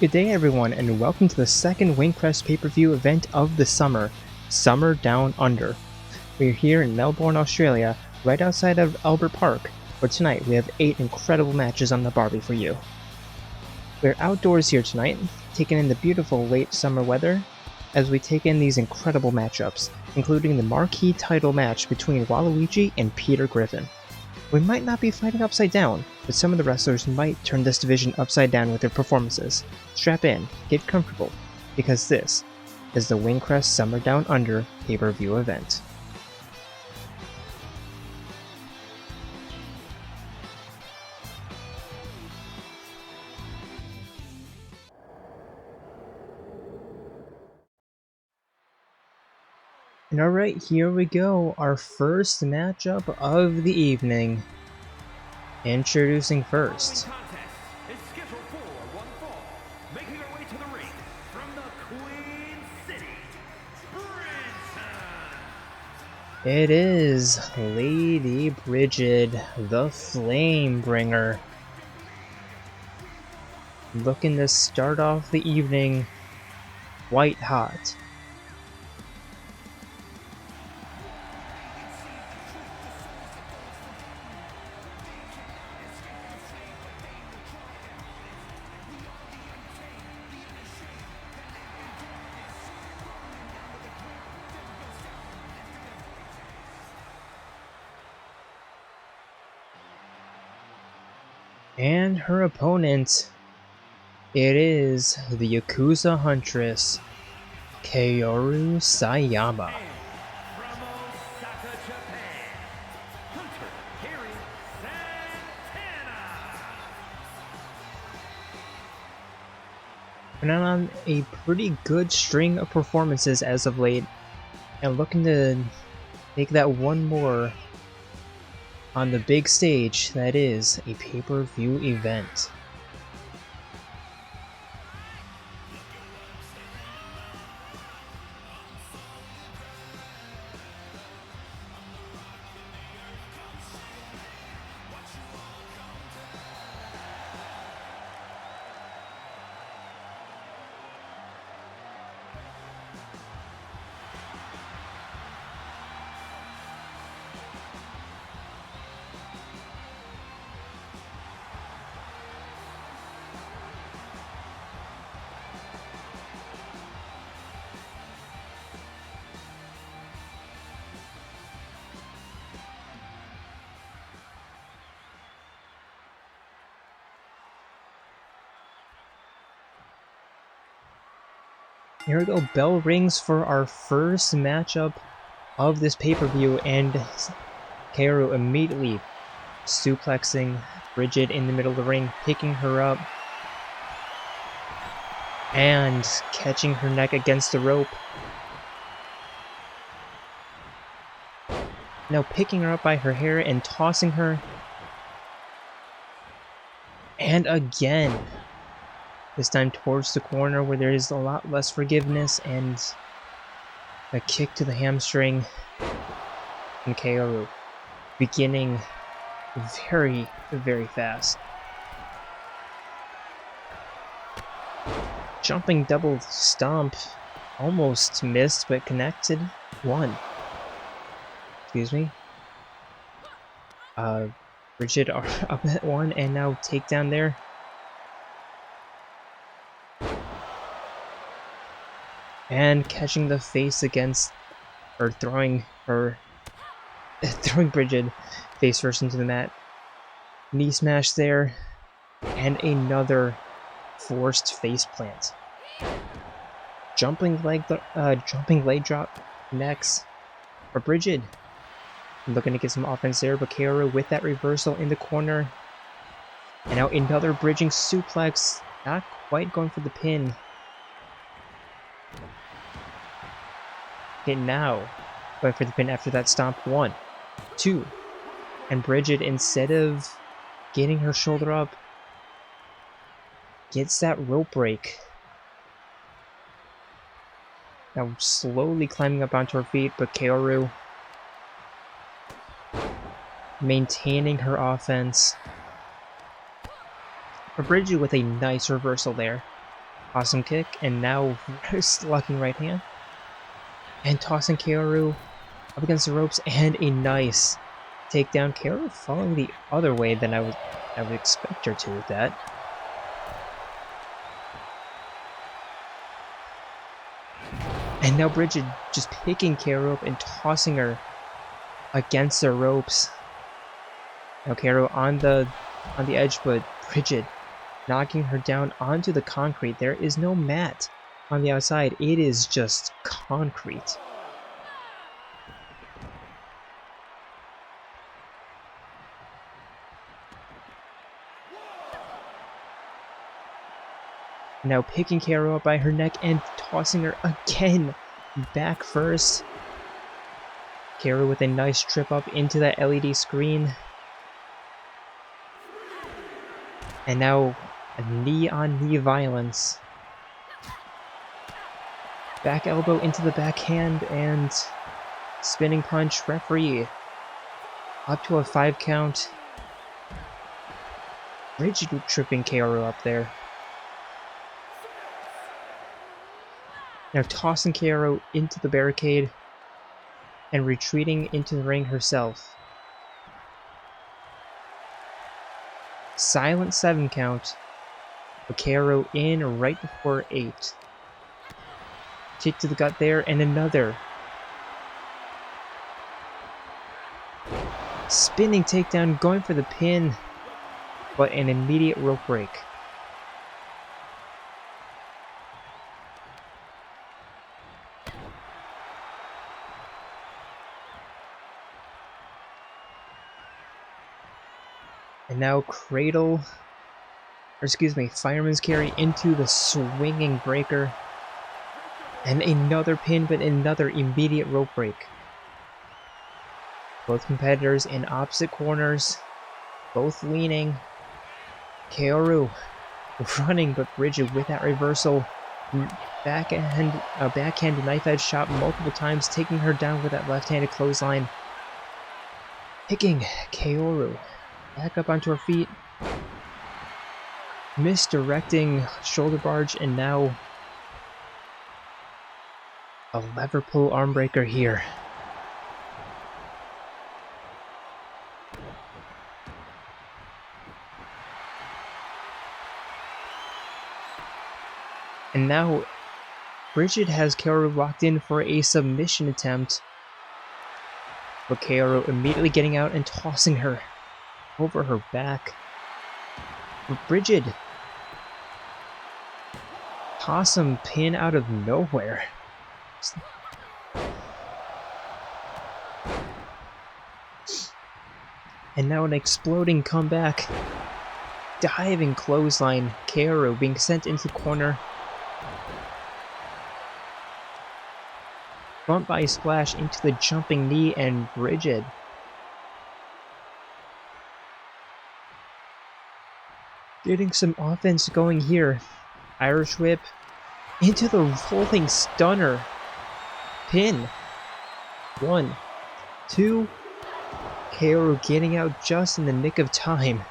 Good day everyone, and welcome to the second Wingcrest pay-per-view event of the summer, Summer Down Under. We're here in Melbourne, Australia, right outside of Albert Park, where tonight we have 8 incredible matches on the Barbie for you. We're outdoors here tonight, taking in the beautiful late summer weather, as we take in these incredible matchups, including the marquee title match between Waluigi and Peter Griffin. We might not be fighting upside down, but some of the wrestlers might turn this division upside down with their performances. Strap in, get comfortable, because this is the Wingcrest Summer Down Under pay-per-view event. And alright, here we go, our first matchup of the evening. Introducing first. It is Lady Brighid, the Flame Bringer. Looking to start off the evening white hot. And her opponent, it is the Yakuza Huntress, Kaoru Sayama. Been on a pretty good string of performances as of late, and looking to make that one more on the big stage that is a pay-per-view event. Here we go, bell rings for our first matchup of this pay-per-view, and Kaoru immediately suplexing Brighid in the middle of the ring, picking her up, and catching her neck against the rope. Now picking her up by her hair and tossing her. And again, this time towards the corner where there is a lot less forgiveness, and a kick to the hamstring from Kaoru, beginning very, very fast. Jumping double stomp, almost missed but connected. One. Excuse me. Brighid up at one, and now takedown there. And catching the face against, or throwing Brighid face first into the mat. Knee smash there, and another forced face plant. Jumping leg drop next for Brighid. Looking to get some offense there, but Kaoru with that reversal in the corner. And now another bridging suplex, not quite going for the pin. Okay, now going for the pin after that stomp. 1, 2, and Brighid, instead of getting her shoulder up, gets that rope break. Now slowly climbing up onto her feet, but Kaoru maintaining her offense. Brighid with a nice reversal there. Awesome kick, and now locking right hand. And tossing Kaoru up against the ropes, and a nice takedown. Kaoru falling the other way than I would expect her to with that. And now Brighid just picking Kaoru up and tossing her against the ropes. Now Kaoru on the edge, but Brighid knocking her down onto the concrete. There is no mat on the outside. It is just concrete. Now picking Kaoru up by her neck and tossing her again back first. Kaoru with a nice trip up into that LED screen. And now a knee-on-knee violence. Back elbow into the backhand and spinning punch. Referee up to a 5 count. Brighid tripping Kaoru up there. Now tossing Kaoru into the barricade and retreating into the ring herself. Silent 7 count, but Kaoru in right before 8. Kick to the gut there, and another. Spinning takedown, going for the pin, but an immediate rope break. And now fireman's carry into the swinging breaker. And another pin, but another immediate rope break. Both competitors in opposite corners, both leaning. Kaoru running, but Brighid with that reversal. Backhand knife edge shot multiple times, taking her down with that left-handed clothesline. Picking Kaoru back up onto her feet. Misdirecting shoulder barge, and now a lever pull arm breaker here. And now Brighid has Kaoru locked in for a submission attempt, but Kaoru immediately getting out and tossing her over her back. But Brighid, awesome pin out of nowhere. And now an exploding comeback. Diving clothesline. Kaoru being sent into the corner. Front body splash into the jumping knee, and Brighid getting some offense going here. Irish whip into the rolling stunner. Pin. 1, 2. Kaoru getting out just in the nick of time.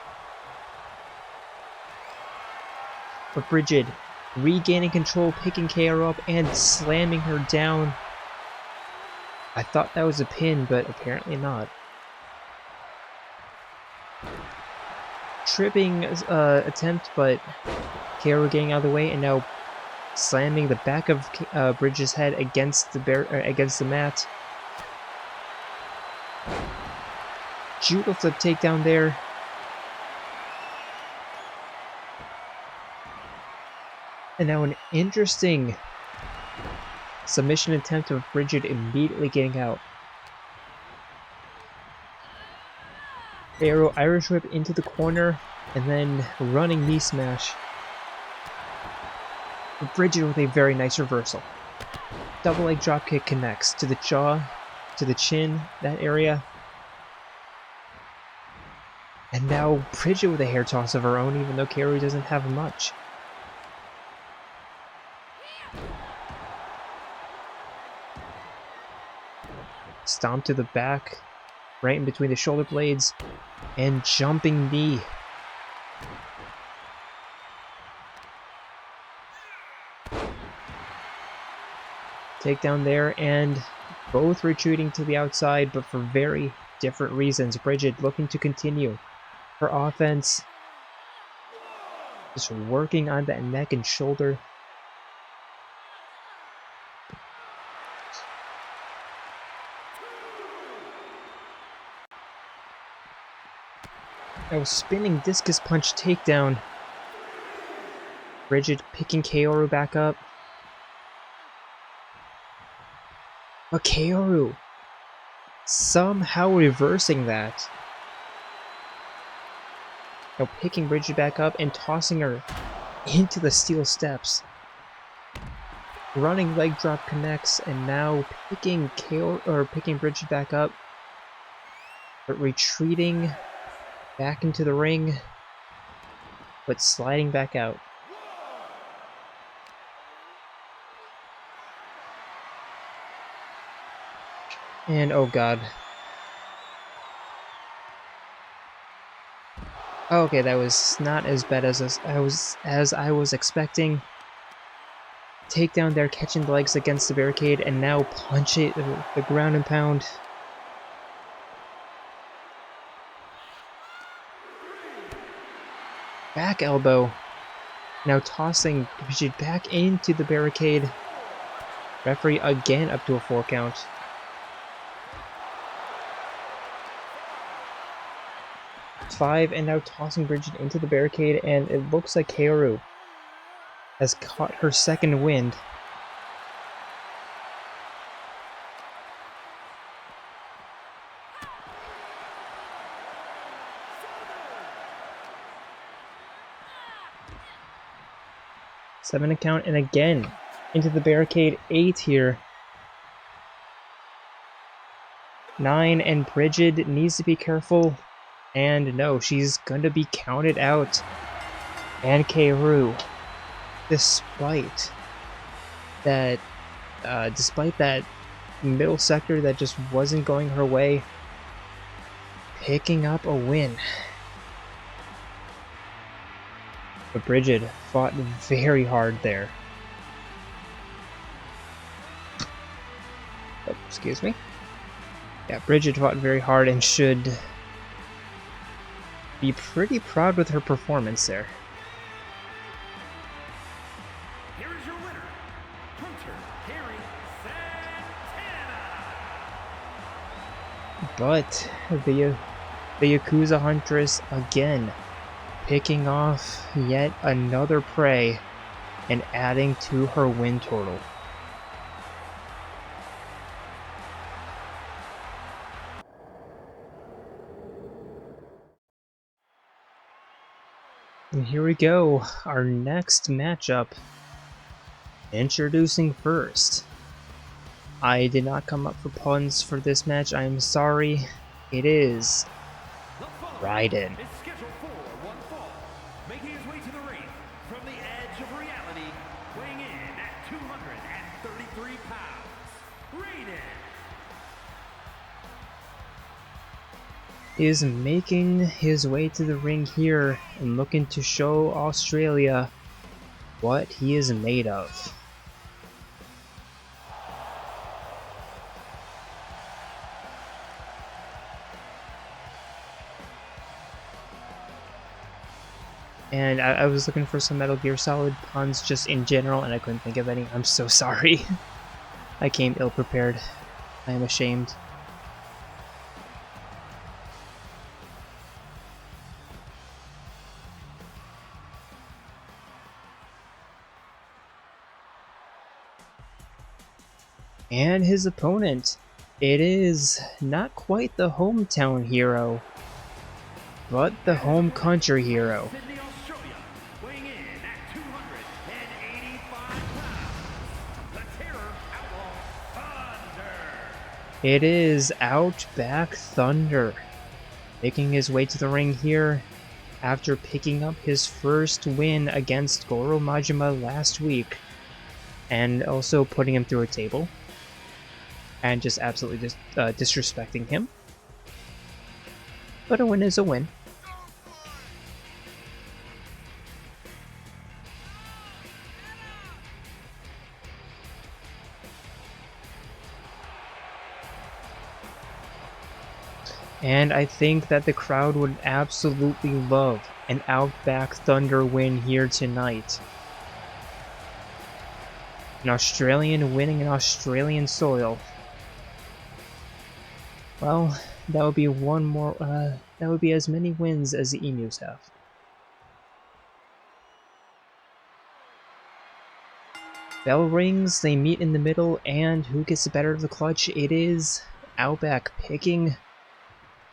But Brighid regaining control, picking Kaoru up and slamming her down. I thought that was a pin, but apparently not. Tripping attempt, but Kaoru getting out of the way, and now slamming the back of Brighid's head against the mat. Judo flip takedown there. And now an interesting submission attempt of Brighid immediately getting out. Arrow Irish whip into the corner, and then running knee smash. But Brighid with a very nice reversal. Double leg dropkick connects to the jaw, to the chin, that area. And now Brighid with a hair toss of her own, even though Kaoru doesn't have much. Stomp to the back, right in between the shoulder blades, and jumping knee. takedown there, and both retreating to the outside, but for very different reasons. Brighid looking to continue her offense, just working on that neck and shoulder. Now spinning discus punch takedown. Brighid picking Kaoru back up. But Kaoru somehow reversing that. Now picking Brighid back up and tossing her into the steel steps. Running leg drop connects, and now picking Brighid back up, but retreating back into the ring, but sliding back out. And oh god. Okay, that was not as bad as I was expecting. Takedown there, catching the legs against the barricade, and now punch it, the ground and pound. Back elbow. Now tossing Brighid back into the barricade. Referee again up to a 4 count. Five, and now tossing Brighid into the barricade, and it looks like Kaoru has caught her second wind. Seven count, and again into the barricade. 8 here. 9, and Brighid needs to be careful. And no, she's going to be counted out. And Kaoru, despite that middle sector that just wasn't going her way, picking up a win. But Brighid fought very hard there. Oh, excuse me. Yeah, Brighid fought very hard and should be pretty proud with her performance there. Here is your winner, Hunter Harry Santana. But the Yakuza Huntress again picking off yet another prey and adding to her win total. And here we go, our next matchup. Introducing first. I did not come up for puns for this match, I'm sorry. It is Raiden. Is scheduled for one fall, making his way to the ring from the edge of reality, weighing in at 233 pounds, Raiden. Is making his way to the ring here and looking to show Australia what he is made of. And I was looking for some Metal Gear Solid puns just in general, and I couldn't think of any. I'm so sorry. I came ill prepared. I am ashamed. And his opponent, it is not quite the hometown hero, but the home country hero. Sydney, Australia, weighing in at 285 pounds, the Terror Outlaw Thunder. It is Outback Thunder, making his way to the ring here after picking up his first win against Goro Majima last week, and also putting him through a table. And just absolutely disrespecting him. But a win is a win. And I think that the crowd would absolutely love an Outback Thunder win here tonight. An Australian winning in Australian soil. Well, that would be one more, that would be as many wins as the Emus have. Bell rings, they meet in the middle, and who gets the better of the clutch? It is Outback picking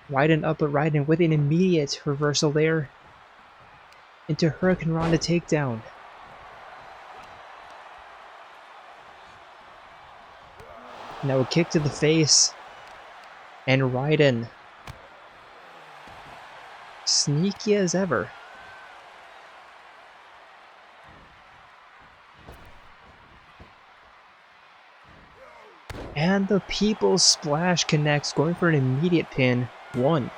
Raiden up, but Raiden with an immediate reversal there into Hurricane Rana takedown. Now a kick to the face, and Raiden, sneaky as ever. And the People's Splash connects, going for an immediate pin. 1.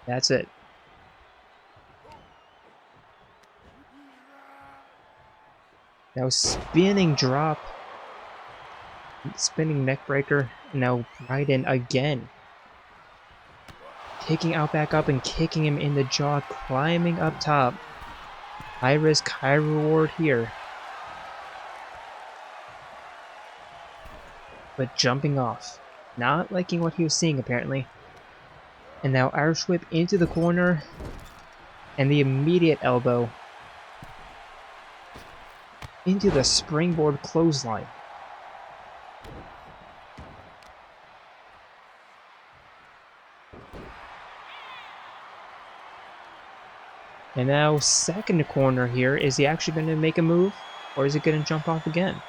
That's it. Now spinning drop. Spinning neckbreaker. Now Raiden again. Taking Outback up and kicking him in the jaw, climbing up top. High risk, high reward here. But jumping off. Not liking what he was seeing, apparently. And now Irish whip into the corner. And the immediate elbow into the springboard clothesline. And now second corner here. Is he actually going to make a move? Or is he going to jump off again?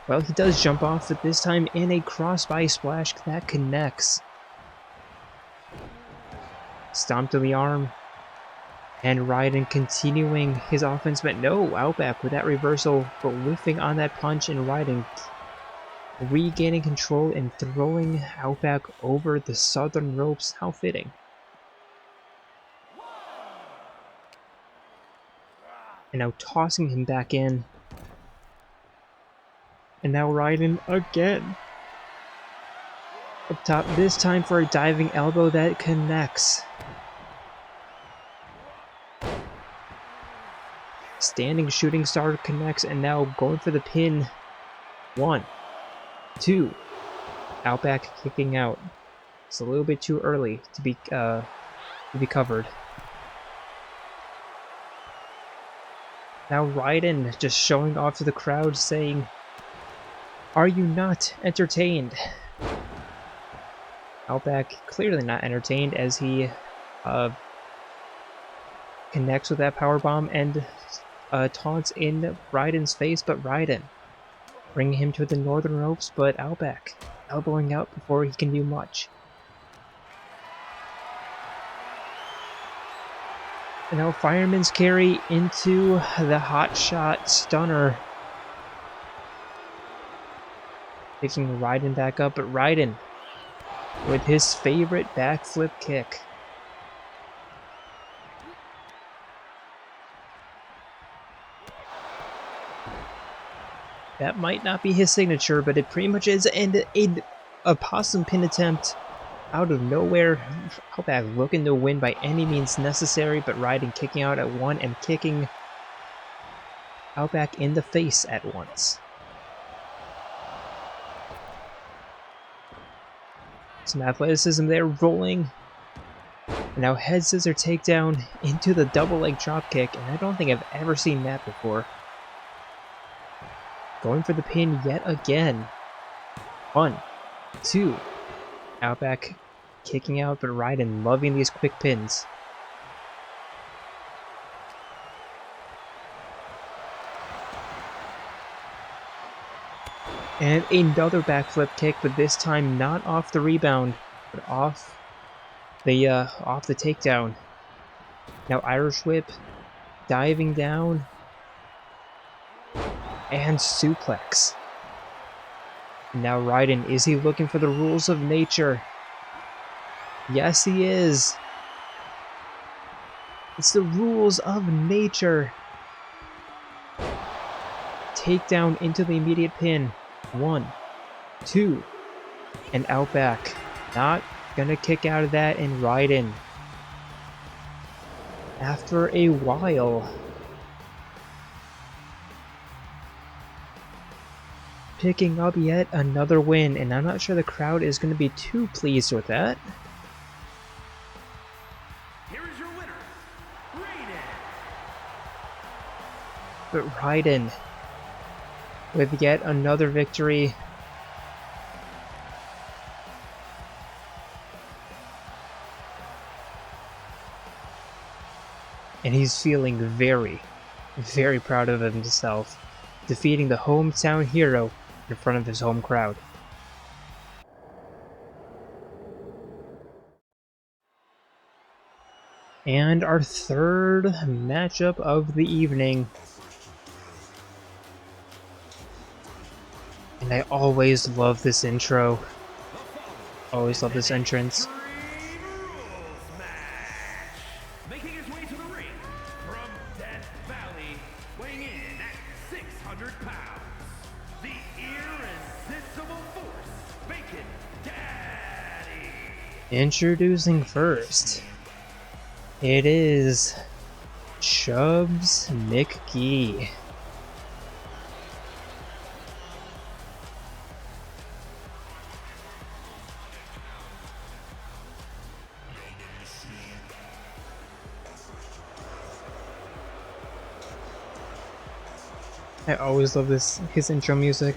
Well, he does jump off, but this time in a crossbody splash that connects. Stomp to the arm. And Raiden continuing his offense, but no, Outback with that reversal, but whiffing on that punch, and Raiden regaining control and throwing Outback over the southern ropes. How fitting. And now tossing him back in. And now Raiden again. Up top, this time for a diving elbow that connects. Standing shooting star connects, and now going for the pin. 1, 2. Outback kicking out. It's a little bit too early to be covered. Now Raiden just showing off to the crowd, saying, "Are you not entertained?" Outback clearly not entertained as he connects with that powerbomb and taunts in Raiden's face, but Raiden bringing him to the northern ropes, but Outback elbowing out before he can do much. And now Fireman's Carry into the Hot Shot Stunner. Picking Raiden back up, but Raiden with his favorite backflip kick. That might not be his signature, but it pretty much is, and a possum pin attempt out of nowhere. Outback looking to win by any means necessary, but Raiden kicking out at 1 and kicking Outback in the face at once. Some athleticism there, rolling. And now head scissor takedown into the double leg dropkick, and I don't think I've ever seen that before. Going for the pin yet again. 1, 2. Outback kicking out, but Raiden loving these quick pins. And another backflip kick, but this time not off the rebound, but off the takedown. Now Irish whip, diving down, and suplex. Now Raiden, is he looking for the rules of nature? Yes, he is. It's the rules of nature. Takedown into the immediate pin. 1, 2. And Outback, not gonna kick out of that, and Raiden, after a while, picking up yet another win, and I'm not sure the crowd is going to be too pleased with that. Here is your winner, Raiden. But Raiden, with yet another victory. And he's feeling very, very proud of himself, defeating the hometown hero in front of his home crowd. And our third matchup of the evening. And I always love this intro. Always love this entrance. Making his way to the ring from Death Valley, weighing in at 600 pounds, the irresistible force, Bacon Daddy. Introducing first, it is Chubbs McGee. I always love his intro music.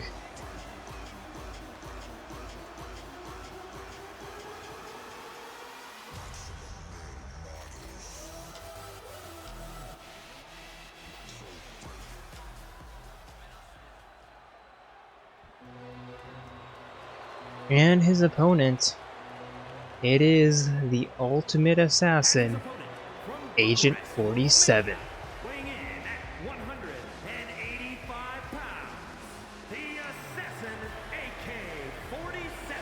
And his opponent, it is the ultimate assassin, Agent 47. Weighing in at 185 pounds, the assassin, AK-47.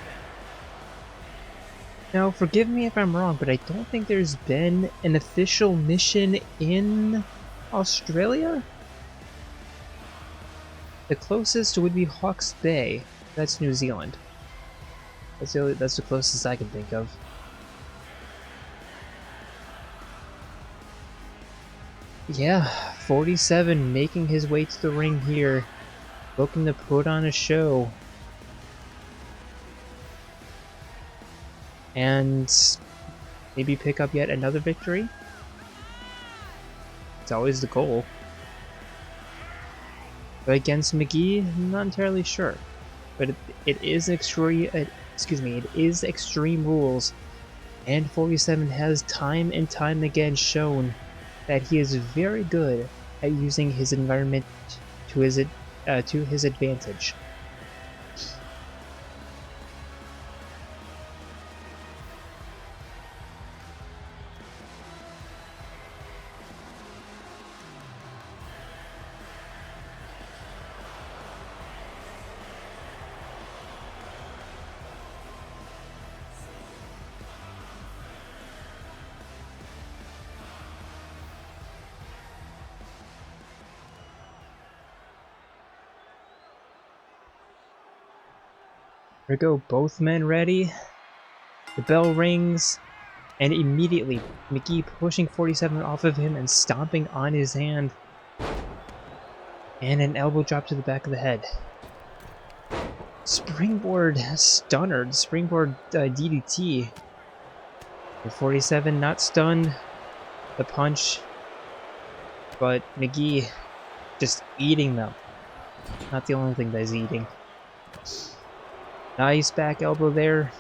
Now, forgive me if I'm wrong, but I don't think there's been an official mission in Australia? The closest would be Hawke's Bay. That's New Zealand. That's the closest I can think of. Yeah, 47 making his way to the ring here, looking to put on a show. And maybe pick up yet another victory? It's always the goal. But against McGee, I'm not entirely sure. But it is extreme rules, and 47 has time and time again shown that he is very good at using his environment to his advantage. Here we go, both men ready. The bell rings, and immediately McGee pushing 47 off of him and stomping on his hand. And an elbow drop to the back of the head. Springboard stunner, springboard DDT. And 47 not stunned. The punch, but McGee just eating them. Not the only thing that he's eating. Nice back elbow there.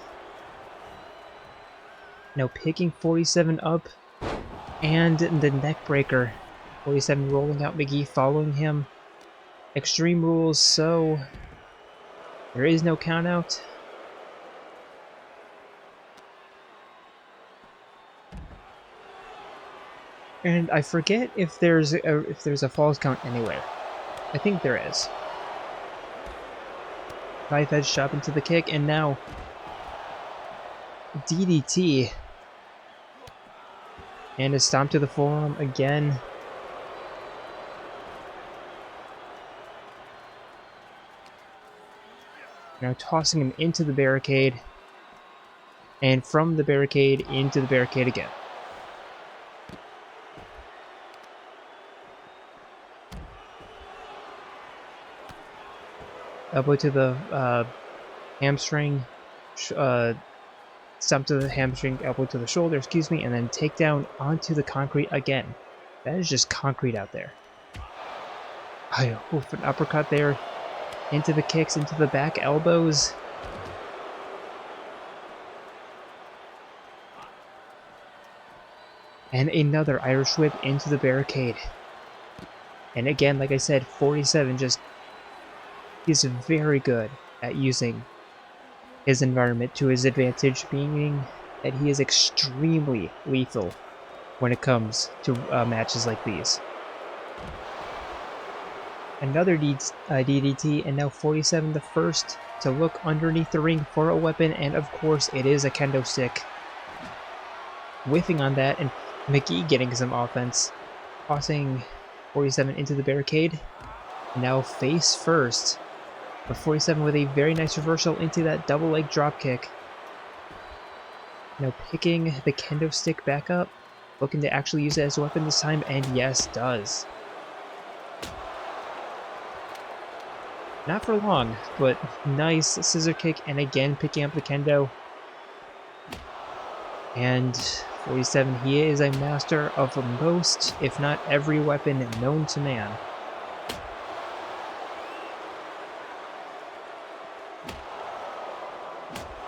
Now picking 47 up, and the neck breaker. 47 rolling out, McGee following him. Extreme rules, so there is no count out. And I forget if there's a falls count anywhere. I think there is. 5-head shot into the kick, and now DDT. And a stomp to the forearm again. Now tossing him into the barricade. And from the barricade into the barricade again. Elbow to the hamstring. Stump to the hamstring, elbow to the shoulder, excuse me, and then takedown onto the concrete again. That is just concrete out there. Oof, an uppercut there. Into the kicks, into the back elbows. And another Irish whip into the barricade. And again, like I said, 47 just is very good at using his environment to his advantage, meaning that he is extremely lethal when it comes to matches like these. Another DDT, and now 47 the first to look underneath the ring for a weapon, and of course it is a kendo stick. Whiffing on that, and McGee getting some offense, tossing 47 into the barricade. Now face first, but 47 with a very nice reversal into that double leg drop kick. Now picking the kendo stick back up, looking to actually use it as a weapon this time, and yes, does. Not for long, but nice scissor kick, and again picking up the kendo. And 47, he is a master of most, if not every weapon known to man.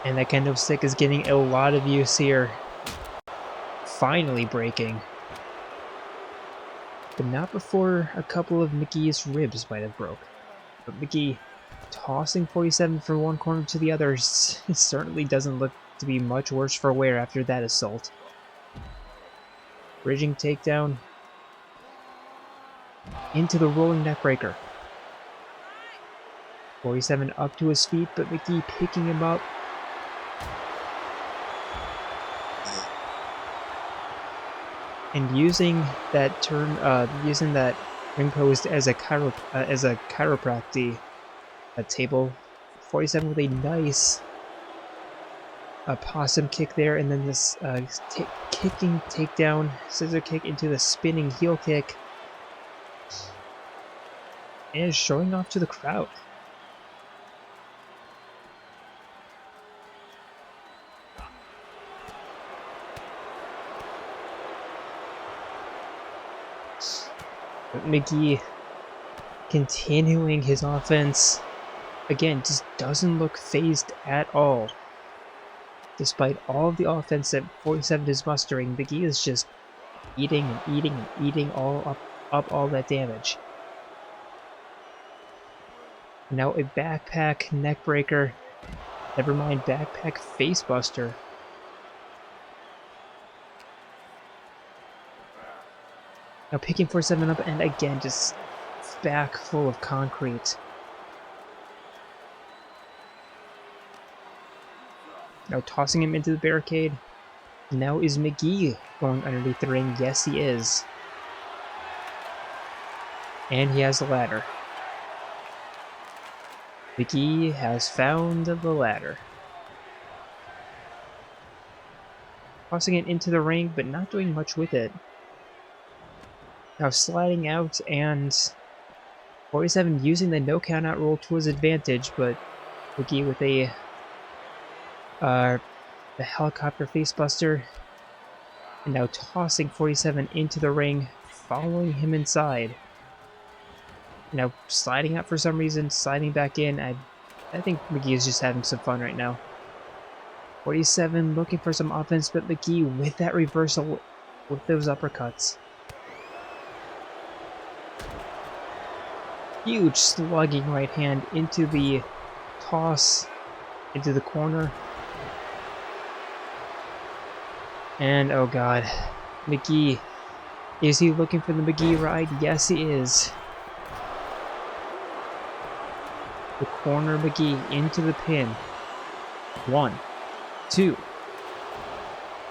And that kendo stick is getting a lot of use here. Finally breaking. But not before a couple of McGee's ribs might have broke. But McGee tossing 47 from one corner to the other certainly doesn't look to be much worse for wear after that assault. Bridging takedown into the rolling neckbreaker. 47 up to his feet, but McGee picking him up. And using that using that ring post as a chiropractic table. 47 with a nice possum kick there, and then this kicking takedown, scissor kick into the spinning heel kick, and showing off to the crowd. But McGee continuing his offense. Again, just doesn't look phased at all. Despite all of the offense that 47 is mustering, McGee is just eating and eating and eating all up all that damage. Now a backpack neckbreaker. Never mind, backpack facebuster. Now picking 47 up, and again just back full of concrete. Now tossing him into the barricade. Now is McGee going underneath the ring? Yes, he is. And he has the ladder. McGee has found the ladder. Tossing it into the ring, but not doing much with it. Now sliding out, and 47 using the no count out rule to his advantage, but McGee with the helicopter facebuster, and now tossing 47 into the ring, following him inside. Now sliding out for some reason, sliding back in. I think McGee is just having some fun right now. 47 looking for some offense, but McGee with that reversal with those uppercuts. Huge slugging right hand into the toss, into the corner. And oh god, McGee. Is he looking for the McGee ride? Yes, he is. The corner McGee into the pin. 1, 2.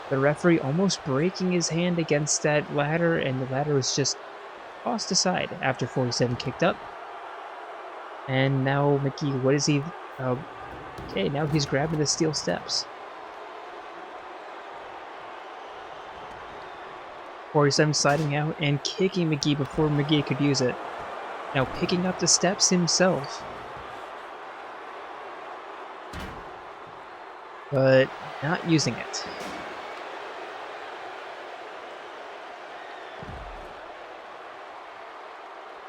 The referee almost breaking his hand against that ladder, and the ladder was just tossed aside after 47 kicked up. And now McGee, what is he? Okay, now he's grabbing the steel steps. 47 sliding out and kicking McGee before McGee could use it. Now picking up the steps himself. But not using it.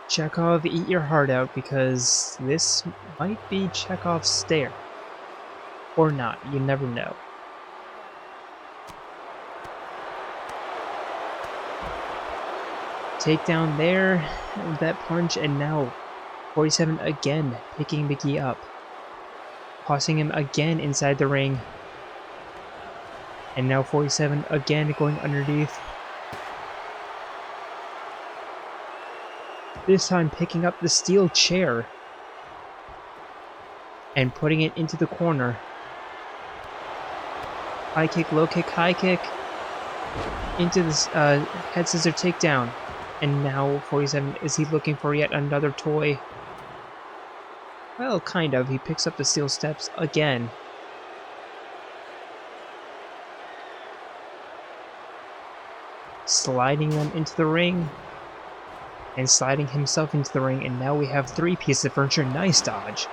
Chekhov, eat your heart out, because this might be Chekhov's stair. Or not, you never know. Takedown there, that punch, and now 47 again picking McGee up. Tossing him again inside the ring. And now 47 again going underneath. This time picking up the steel chair and putting it into the corner. High kick, low kick, high kick. Into this head scissor takedown. And now 47, is he looking for yet another toy? Well, kind of. He picks up the steel steps again. Sliding them into the ring. And sliding himself into the ring, and now we have 3 pieces of furniture. Nice dodge.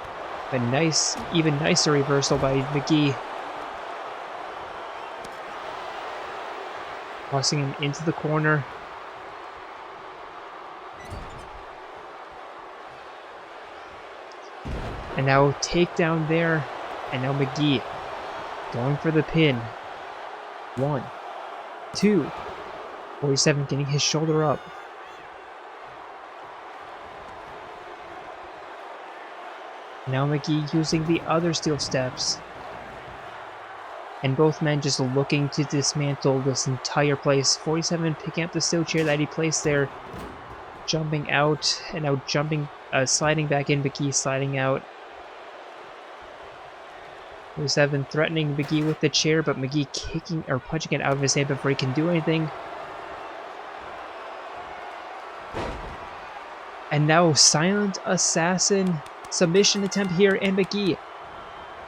But nice, even nicer reversal by McGee. Tossing him into the corner. And now takedown there. And now McGee going for the pin. 1, 2. 47 getting his shoulder up. Now McGee using the other steel steps. And both men just looking to dismantle this entire place. 47 picking up the steel chair that he placed there. Jumping out. And now jumping, sliding back in. McGee sliding out. 47 threatening McGee with the chair, but McGee kicking or punching it out of his hand before he can do anything. And now silent assassin submission attempt here, and McGee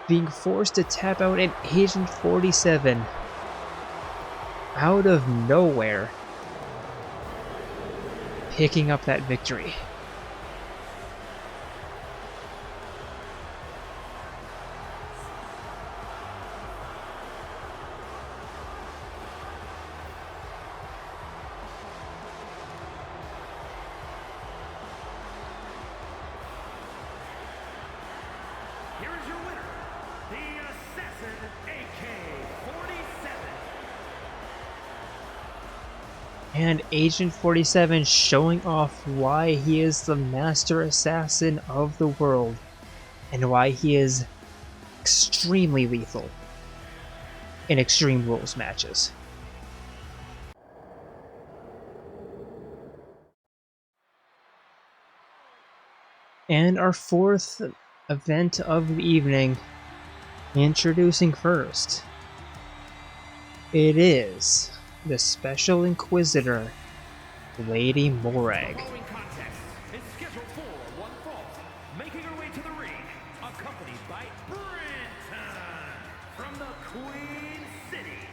being forced to tap out an Agent 47 out of nowhere, picking up that victory. And Agent 47 showing off why he is the master assassin of the world, and why he is extremely lethal in Extreme Rules matches. And our 4th event of the evening, introducing first, it is the Special Inquisitor, Lady Morag. The following contest is scheduled for one fall. Making her way to the ring, accompanied by Brenton from the Queen City,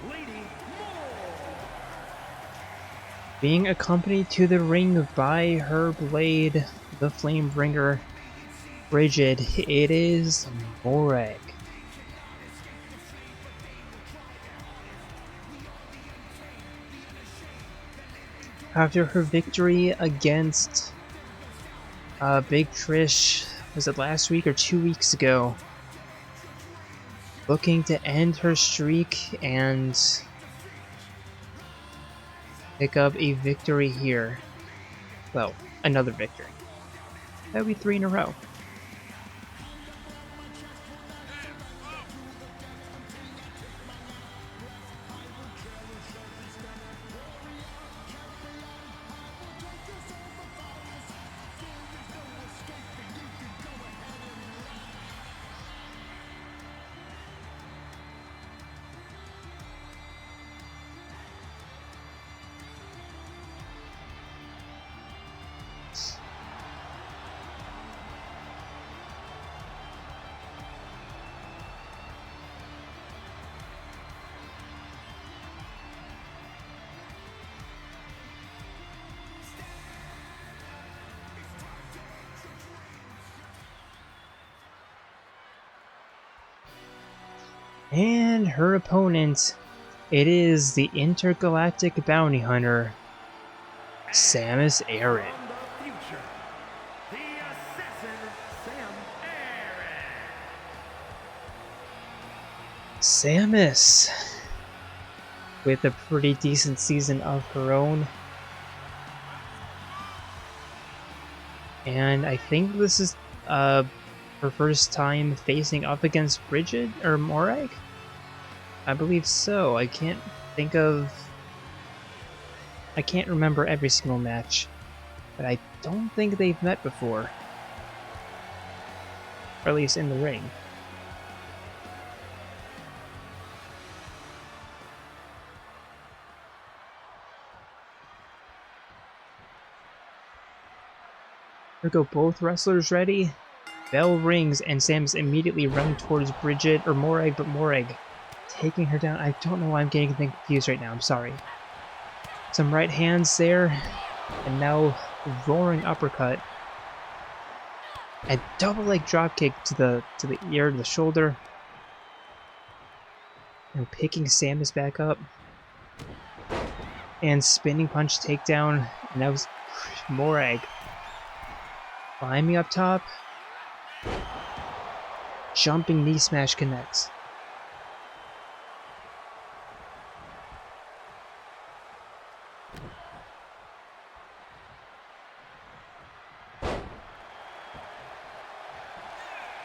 Lady Morag. Being accompanied to the ring by her blade, the Flamebringer, Brighid, it is Morag. After her victory against Big Trish, was it last week or 2 weeks ago, looking to end her streak and pick up a victory here. Well, another victory. That would be 3 in a row. And her opponent, it is the intergalactic bounty hunter, Samus Aran. From the future, the assassin, Sam Aran. Samus, with a pretty decent season of her own. And I think this is her first time facing up against Brighid or Morag? I believe so. I can't remember every single match, but I don't think they've met before. Or at least in the ring. Here go both wrestlers ready. Bell rings and Sam's immediately running towards Brighid or Morag, but Morag taking her down. I don't know why I'm getting confused right now. I'm sorry. Some right hands there, and now roaring uppercut. A double leg drop kick to the ear, to the shoulder, and picking Samus back up. And spinning punch takedown. And that was Morag climbing up top. Jumping knee smash connects.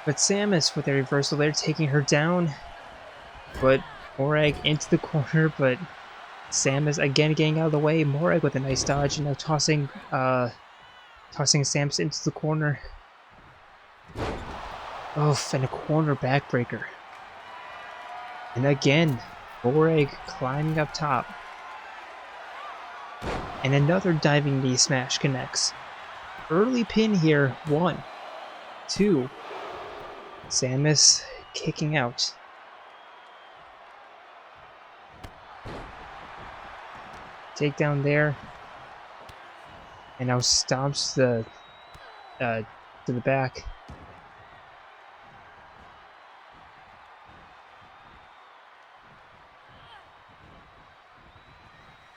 But Samus with a reversal there, taking her down. But Morag into the corner, but Samus again getting out of the way. Morag with a nice dodge, and now tossing Samus into the corner. Oh, and a corner backbreaker. And again, Morag climbing up top. And another diving knee smash connects. Early pin here, 1, 2. Samus kicking out. Takedown there. And now stomps to the back.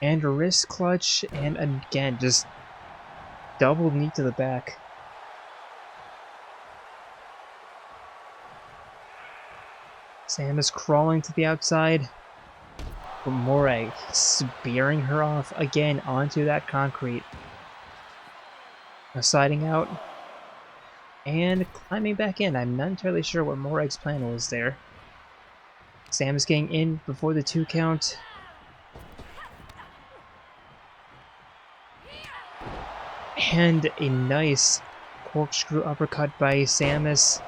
And a wrist clutch, and again, just double knee to the back. Samus crawling to the outside. But Morag spearing her off again onto that concrete. Now sliding out. And climbing back in. I'm not entirely sure what Morag's plan was there. Samus getting in before the 2 count. And a nice corkscrew uppercut by Samus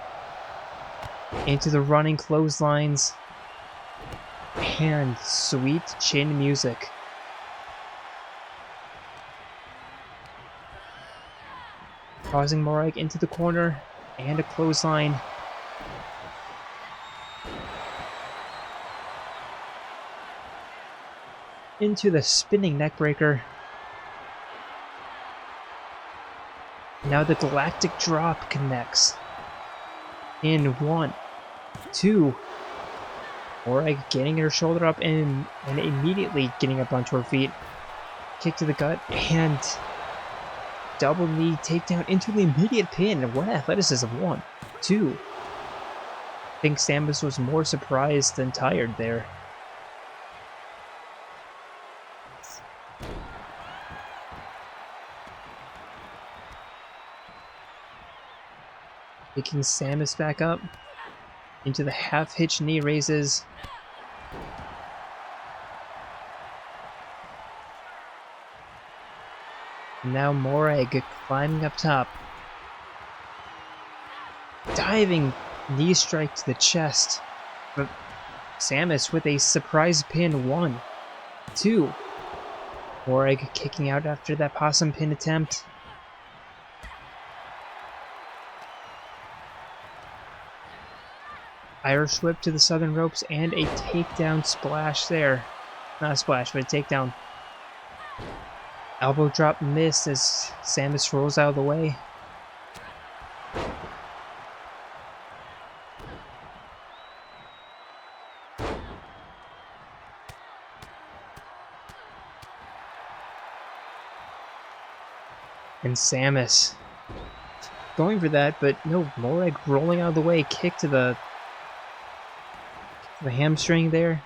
into the running clotheslines. And sweet chin music. Causing Morag into the corner and a clothesline. Into the spinning neckbreaker. Now the galactic drop connects. In 1, 2. Morag getting her shoulder up and immediately getting up onto her feet. Kick to the gut and double knee takedown into the immediate pin. What athleticism. 1, 2. I think Samus was more surprised than tired there. Picking Samus back up into the half-hitch knee raises. Now Morag climbing up top. Diving knee strike to the chest. But Samus with a surprise pin. 1, 2. Morag kicking out after that possum pin attempt. Irish whip to the southern ropes and a takedown splash there. Not a splash, but a takedown. Elbow drop missed as Samus rolls out of the way. And Samus going for that, but no, Morag rolling out of the way, kick to the hamstring there.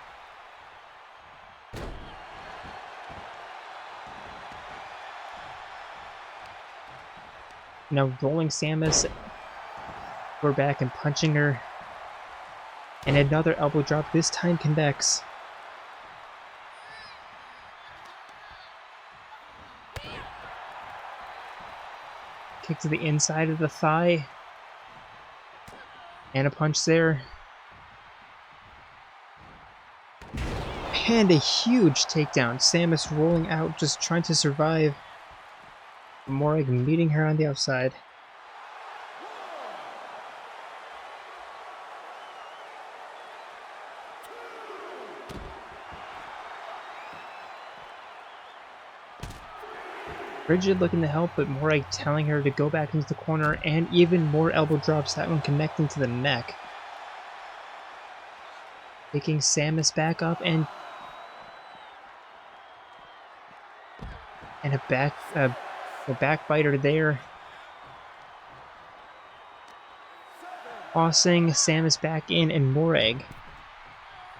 Now rolling Samus, we're back and punching her. And another elbow drop, this time connects. Kick to the inside of the thigh. And a punch there. And a huge takedown. Samus rolling out, just trying to survive. Morag meeting her on the outside. Brighid looking to help, but Morag telling her to go back into the corner, and even more elbow drops, that one connecting to the neck. Picking Samus back up, and a backbiter there. Tossing Samus back in, and Morag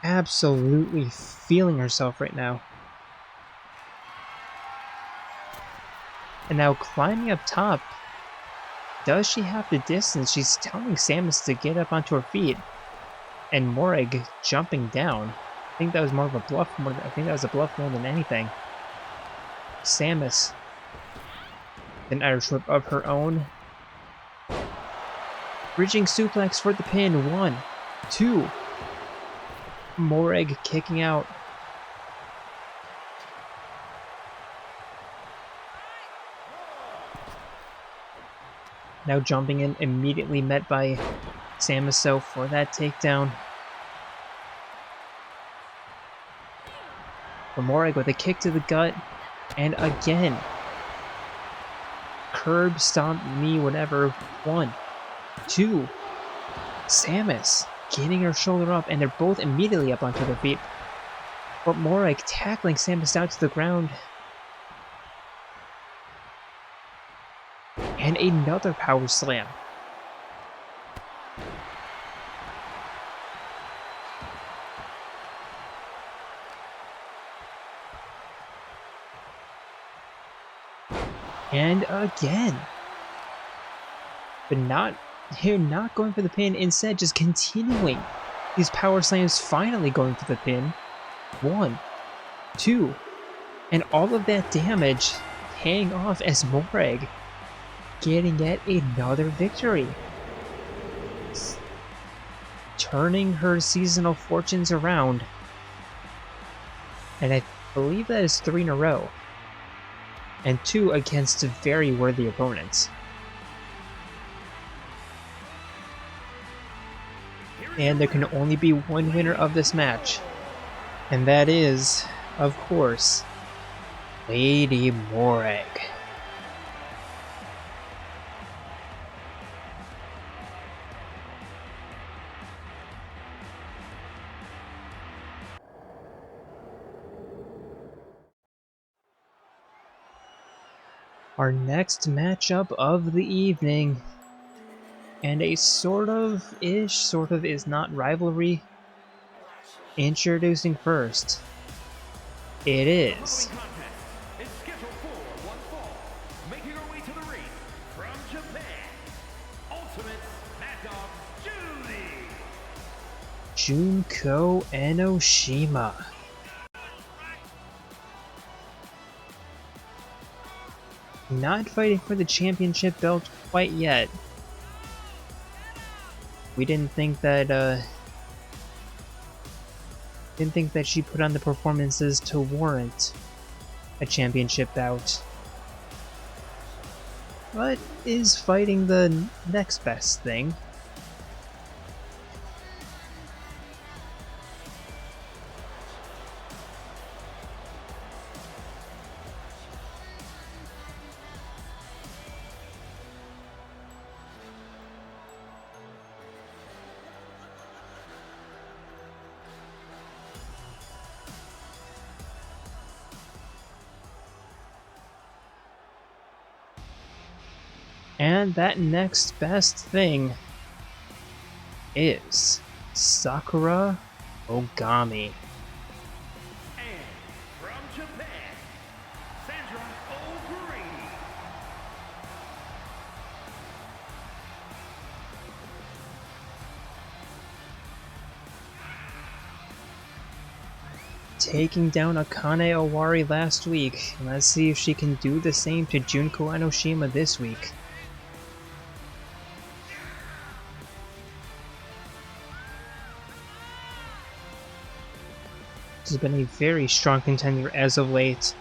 absolutely feeling herself right now. And now climbing up top. Does she have the distance? She's telling Samus to get up onto her feet. And Morag jumping down. I think that was more of a bluff. I think that was a bluff more than anything. Samus. An Irish whip of her own. Bridging suplex for the pin. 1, 2. Morag kicking out. Now jumping in, immediately met by Samus for that takedown. Morag with a kick to the gut, and again. Curb, stomp, knee, whatever. 1, 2. Samus getting her shoulder up, and they're both immediately up onto their feet. But Morag tackling Samus down to the ground. And another power slam. And again. But not going for the pin, instead just continuing these power slams, finally going for the pin. 1, 2. And all of that damage paying off as Morag getting yet another victory. Turning her seasonal fortunes around. And I believe that is 3 in a row. And 2 against very worthy opponents. And there can only be one winner of this match. And that is, of course, Lady Morag. Our next matchup of the evening, and a sort of is not rivalry. Introducing first, it is making her way to the ring from Japan, Ultimate Mad Dog Junko Enoshima. Not fighting for the championship belt quite yet. We didn't think that she put on the performances to warrant a championship bout. But is fighting the next best thing. And that next best thing is Sakura Ogami. And from Japan, Sandra Owari. Taking down Akane Owari last week. Let's see if she can do the same to Junko Enoshima this week. She's been a very strong contender as of late.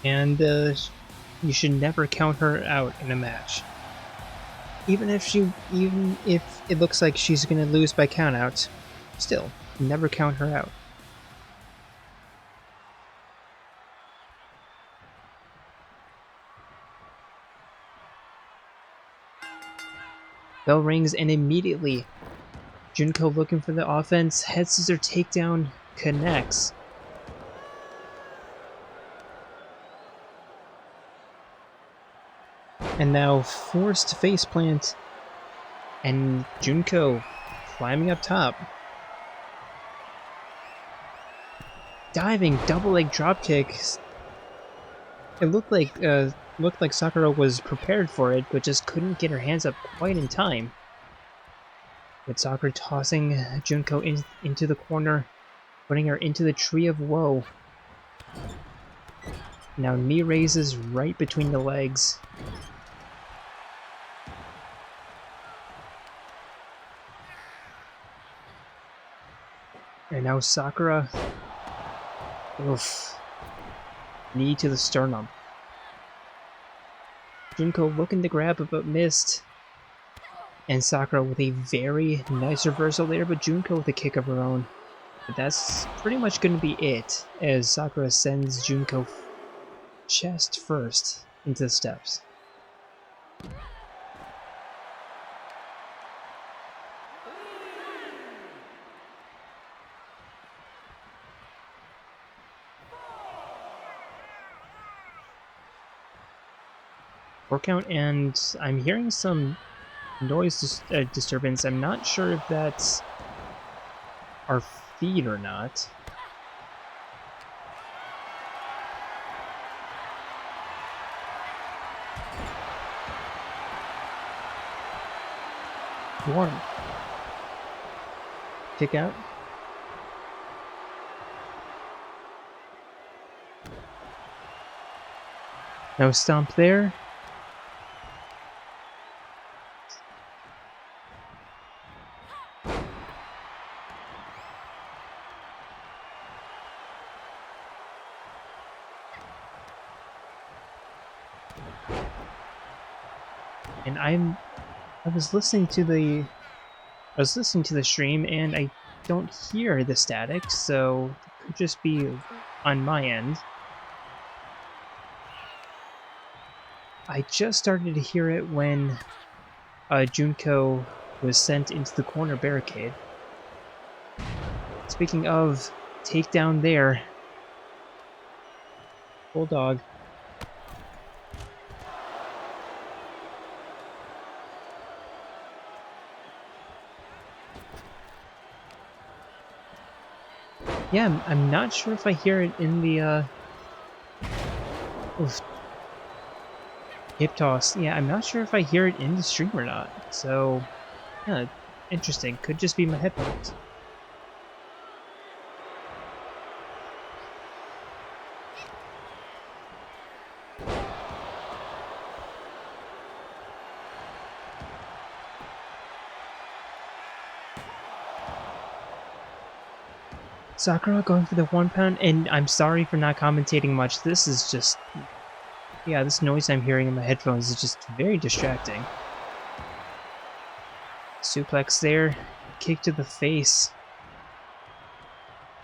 And you should never count her out in a match. Even if it looks like she's gonna lose by countout, still, never count her out. Bell rings and immediately Junko looking for the offense, head scissor takedown connects. And now forced faceplant, and Junko climbing up top. Diving double leg dropkick. It looked like Sakura was prepared for it, but just couldn't get her hands up quite in time. With Sakura tossing Junko into the corner, putting her into the tree of woe. Now knee raises right between the legs. And now Sakura, oof, knee to the sternum. Junko looking to grab but missed. And Sakura with a very nice reversal there, but Junko with a kick of her own. But that's pretty much going to be it, as Sakura sends Junko chest first into the steps. Four count, and I'm hearing some noise disturbance. I'm not sure if that's our feed or not. One. Kick out. No stomp there. And I was listening to the stream and I don't hear the static, so it could just be on my end. I just started to hear it when Junko was sent into the corner barricade. Speaking of takedown there, Bulldog. Yeah, I'm not sure if I hear it in the hip toss. Yeah, I'm not sure if I hear it in the stream or not. So, yeah, interesting. Could just be my headphones. Sakura going for the 1 pound, and I'm sorry for not commentating much. This is just... yeah, this noise I'm hearing in my headphones is just very distracting. Suplex there, kick to the face.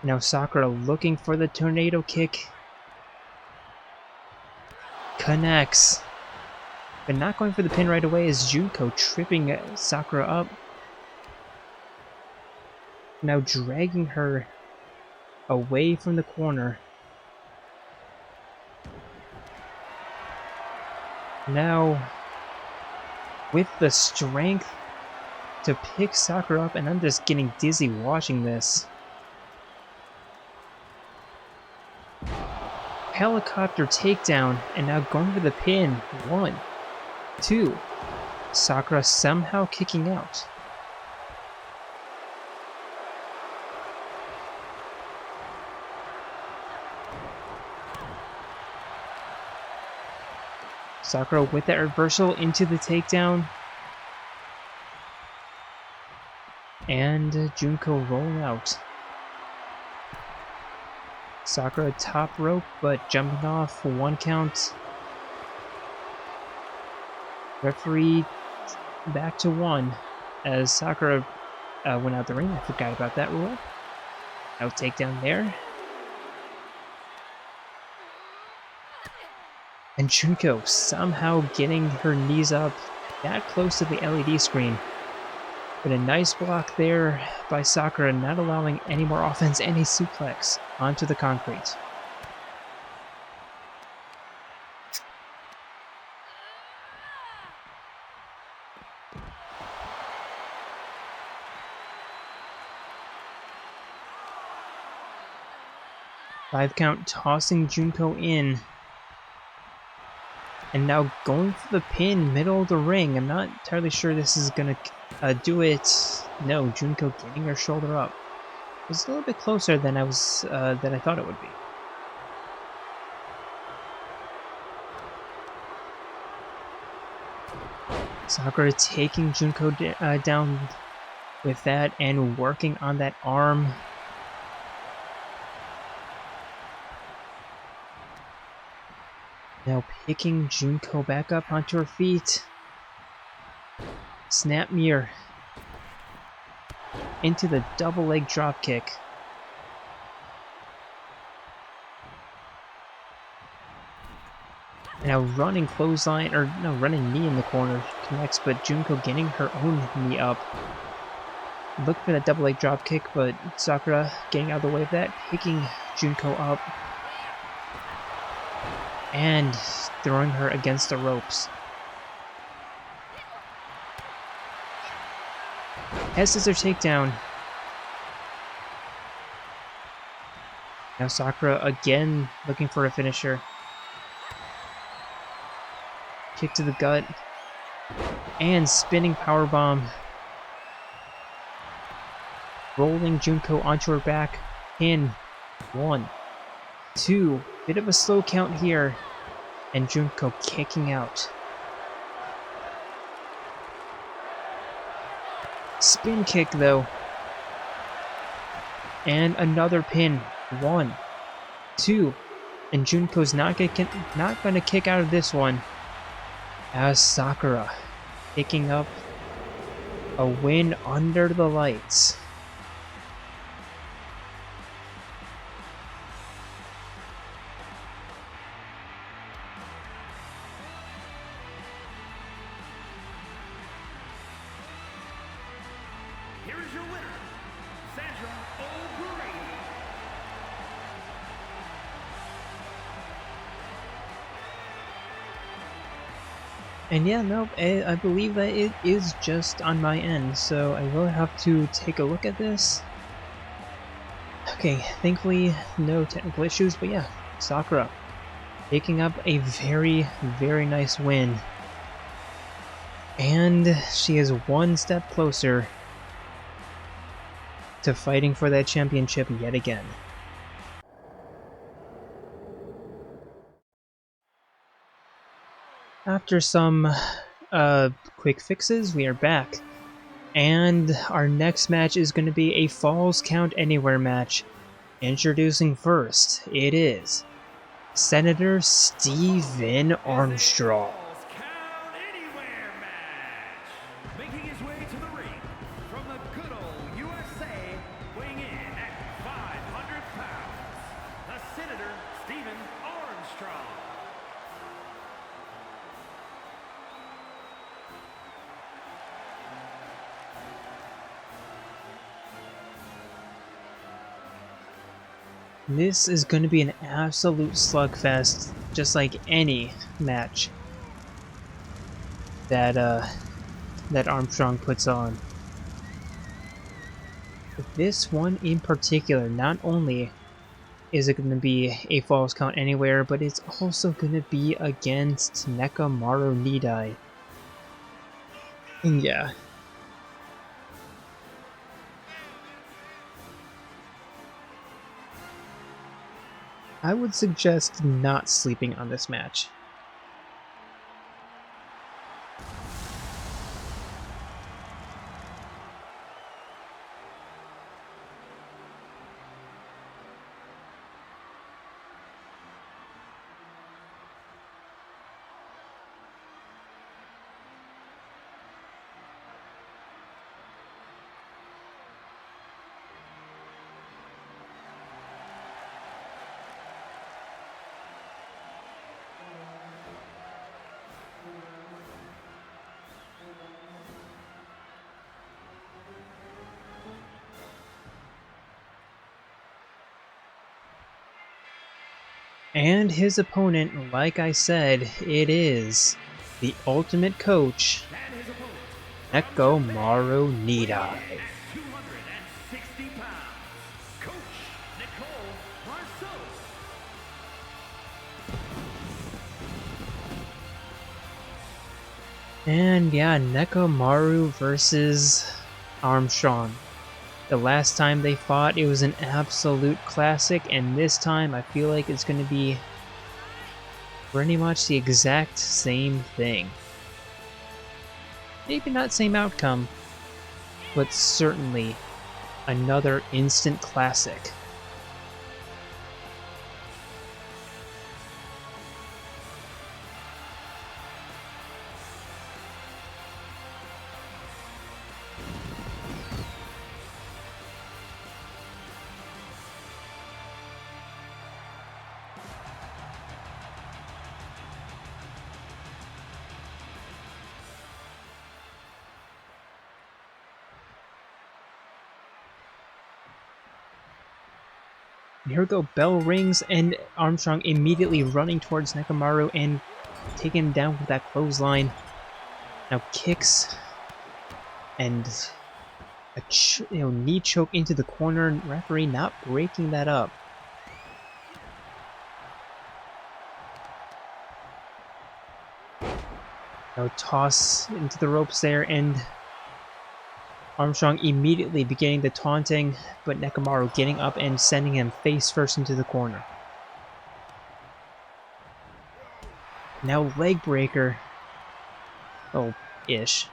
Now Sakura looking for the tornado kick. Connects. But not going for the pin right away as Junko tripping Sakura up. Now dragging her away from the corner. Now, with the strength to pick Sakura up, and I'm just getting dizzy watching this. Helicopter takedown, and now going for the pin. 1, 2. Sakura somehow kicking out. Sakura with that reversal into the takedown. And Junko rolling out. Sakura top rope, but jumping off. 1 count. Referee back to 1 as Sakura went out the ring. I forgot about that rule. No takedown there. And Junko somehow getting her knees up that close to the LED screen. But a nice block there by Sakura, not allowing any more offense, any suplex onto the concrete. Five count tossing Junko in. And now going for the pin, middle of the ring. I'm not entirely sure this is going to do it. No, Junko getting her shoulder up. It was a little bit closer than I thought it would be. Sakura taking Junko down with that and working on that arm. Now picking Junko back up onto her feet. Snap mirror. Into the double leg drop kick. Now running clothesline, or no, running knee in the corner connects, but Junko getting her own knee up. Look for that double leg drop kick, but Sakura getting out of the way of that, picking Junko up. And throwing her against the ropes. Head scissor takedown. Now Sakura again looking for a finisher. Kick to the gut. And spinning powerbomb. Rolling Junko onto her back. Pin. 1, 2. Bit of a slow count here. And Junko kicking out. Spin kick though. And another pin. 1, 2. And Junko's not gonna kick out of this one. As Sakura picking up a win under the lights. Here is your winner, Owari. And yeah, no, I believe that it is just on my end, so I will have to take a look at this. Okay, thankfully no technical issues, but yeah, Sakura picking up a very, very nice win. And she is one step closer to fighting for that championship yet again. After some quick fixes, we are back. And our next match is going to be a Falls Count Anywhere match. Introducing first, it is Senator Stephen Armstrong. Falls Count Anywhere match. Making his way to the ring from the good old USA, weighing in at 500 pounds, the Senator Stephen Armstrong. This is going to be an absolute slugfest, just like any match. that that Armstrong puts on. This one in particular, not only is it going to be a falls count anywhere, but it's also going to be against Nekomaru Nidai. And yeah. I would suggest not sleeping on this match. And his opponent, like I said, it is the ultimate coach, Nekomaru Nidai. 260 pounds, Coach Nicole. And yeah, Nekomaru versus Armstrong. The last time they fought, it was an absolute classic, and this time I feel like it's going to be pretty much the exact same thing. Maybe not same outcome, but certainly another instant classic. Here we go, bell rings, and Armstrong immediately running towards Nekomaru and taking him down with that clothesline. Now kicks and a knee choke into the corner. Referee not breaking that up. Now toss into the ropes there, and Armstrong immediately beginning the taunting, but Nekomaru getting up and sending him face first into the corner. Now leg breaker. Oh, ish.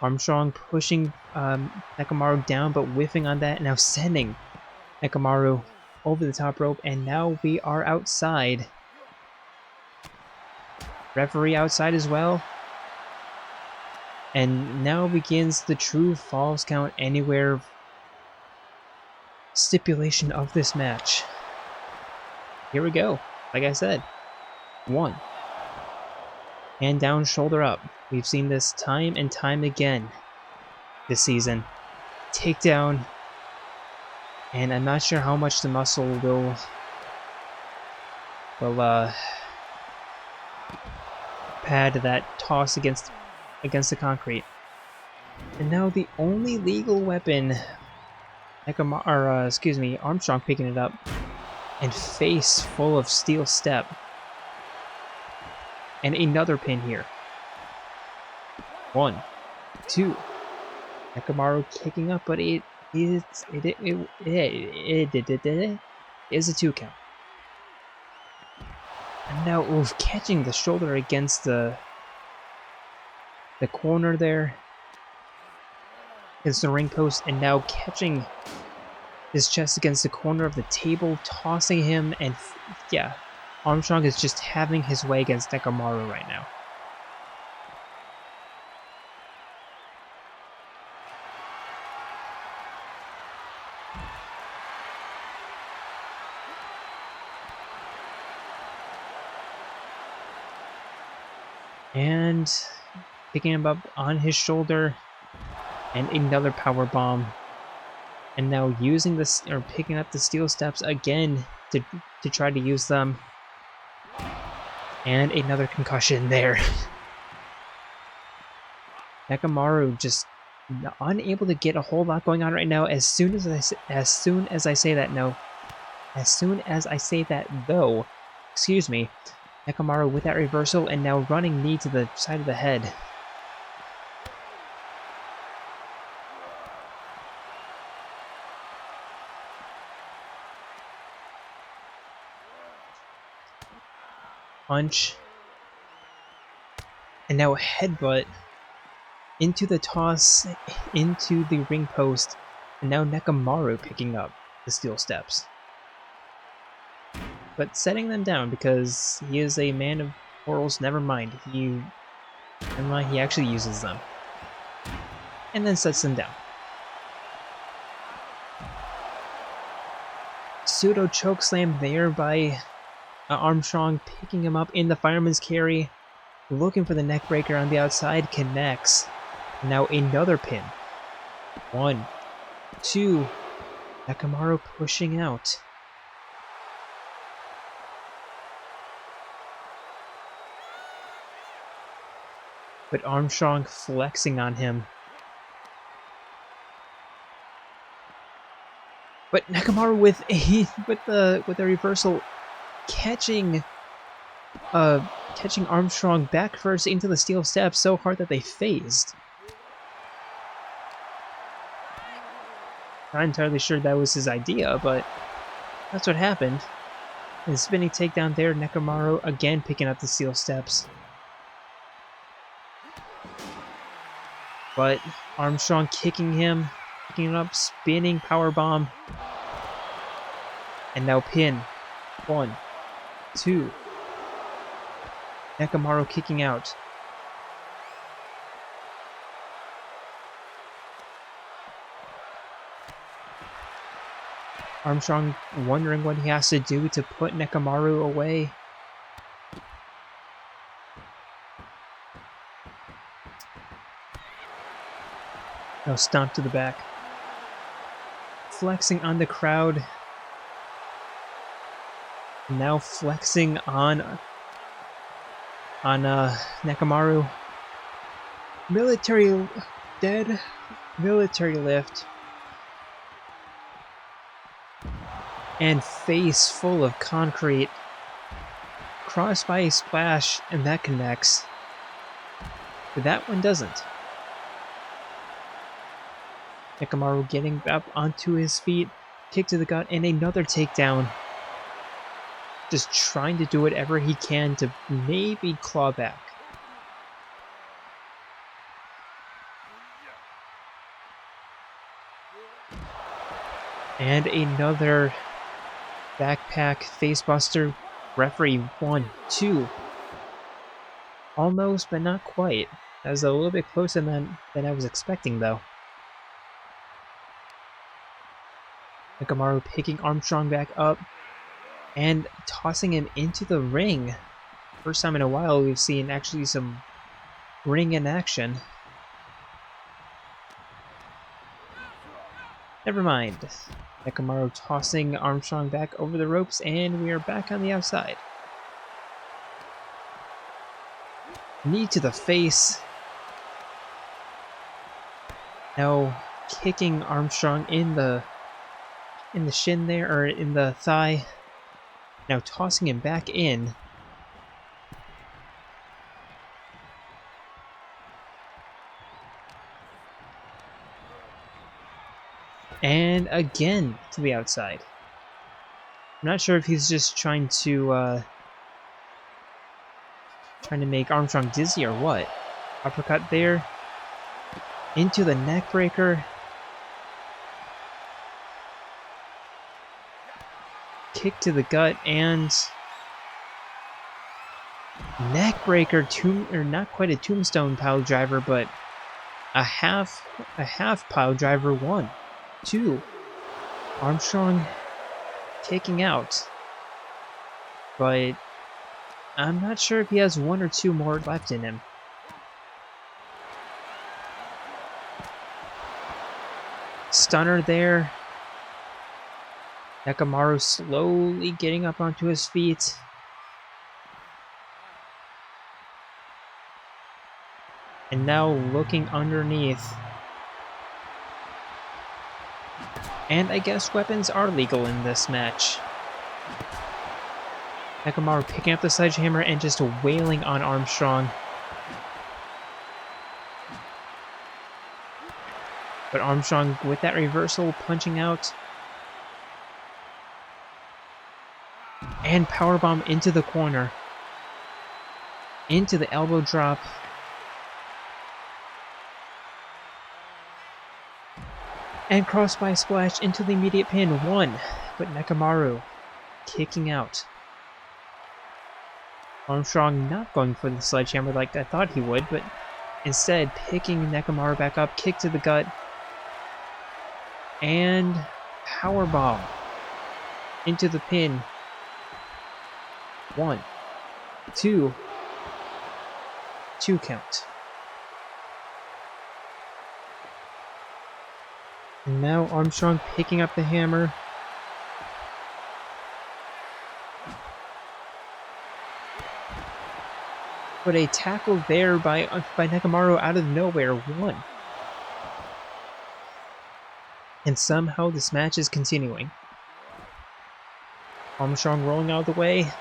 Armstrong pushing Nekomaru down, but whiffing on that, now sending Nekomaru over the top rope, and now we are outside. Referee outside as well. And now begins the true falls count anywhere stipulation of this match. Here we go. Like I said, 1. Hand down, shoulder up. We've seen this time and time again this season. Takedown. And I'm not sure how much the muscle will pad that toss against the concrete. And now the only legal weapon, Armstrong picking it up, and face full of steel step. And another pin here. 1, 2. Nekomaru kicking up, but it is a 2 count. And now catching the shoulder against the corner there, against the ring post, and now catching his chest against the corner of the table, tossing him, and yeah, Armstrong is just having his way against Nekomaru right now. And picking him up on his shoulder, and another power bomb, and now using this, or picking up the steel steps again to try to use them, And another concussion there. Nekomaru just unable to get a whole lot going on right now. As soon as I say that though, excuse me, Nekomaru with that reversal and now running knee to the side of the head. Punch. And now a headbutt into the toss, into the ring post, and now Nekomaru picking up the steel steps. But setting them down because he is a man of morals, never mind, he actually uses them. And then sets them down. Pseudo chokeslam there by Armstrong, picking him up in the fireman's carry, looking for the neck breaker on the outside, connects. Now another pin. 1, 2. Nekomaru pushing out. But Armstrong flexing on him. But Nekomaru with a reversal, catching Armstrong back first into the steel steps so hard that they phased. Not entirely sure that was his idea, but that's what happened. And spinning takedown there, Nekomaru again picking up the steel steps. But Armstrong kicking him, picking it up, spinning powerbomb. And now pin. 1, 2. Nekomaru kicking out. Armstrong wondering what he has to do to put Nekomaru away. Now stomp to the back. Flexing on the crowd. Now flexing on Nekomaru. Military lift. And face full of concrete. Crossed by a splash, and that connects. But that one doesn't. Nekomaru getting up onto his feet, kick to the gut, and another takedown. Just trying to do whatever he can to maybe claw back. And another backpack facebuster. Referee 1, 2. Almost, but not quite. That was a little bit closer than I was expecting, though. Nekomaru picking Armstrong back up and tossing him into the ring. First time in a while we've seen actually some ring in action. Never mind. Nekomaru tossing Armstrong back over the ropes, and we are back on the outside. Knee to the face. Now kicking Armstrong in the shin there, or in the thigh. Now tossing him back in. And again to the outside. I'm not sure if he's just trying to make Armstrong dizzy or what. Uppercut there. Into the neck breaker. Kick to the gut and neck breaker, or not quite a tombstone pile driver, but a half pile driver. 1, 2. Armstrong taking out, but I'm not sure if he has 1 or 2 more left in him. Stunner there. Nekomaru slowly getting up onto his feet. And now looking underneath. And I guess weapons are legal in this match. Nekomaru picking up the sledgehammer and just wailing on Armstrong. But Armstrong with that reversal punching out. And powerbomb into the corner. Into the elbow drop. And crossbody splash into the immediate pin. 1. But Nekomaru kicking out. Armstrong not going for the sledgehammer like I thought he would, but instead picking Nekomaru back up, kick to the gut. And powerbomb into the pin. 1, 2, 2 count. And now Armstrong picking up the hammer. But a tackle there by Nekomaru out of nowhere. 1. And somehow this match is continuing. Armstrong rolling out of the way.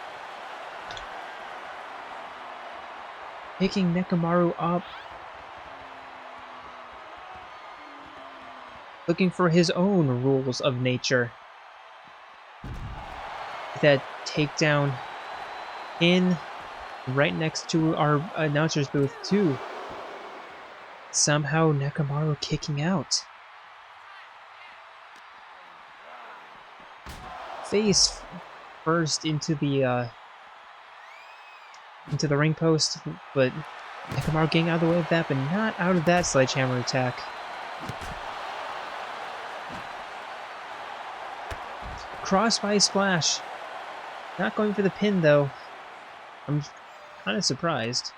Picking Nekomaru up. Looking for his own rules of nature. That takedown in right next to our announcer's booth too. Somehow Nekomaru kicking out. Face first into the ring post, but Nekomaru getting out of the way of that, but not out of that sledgehammer attack. Crossbody splash. Not going for the pin though. I'm kind of surprised.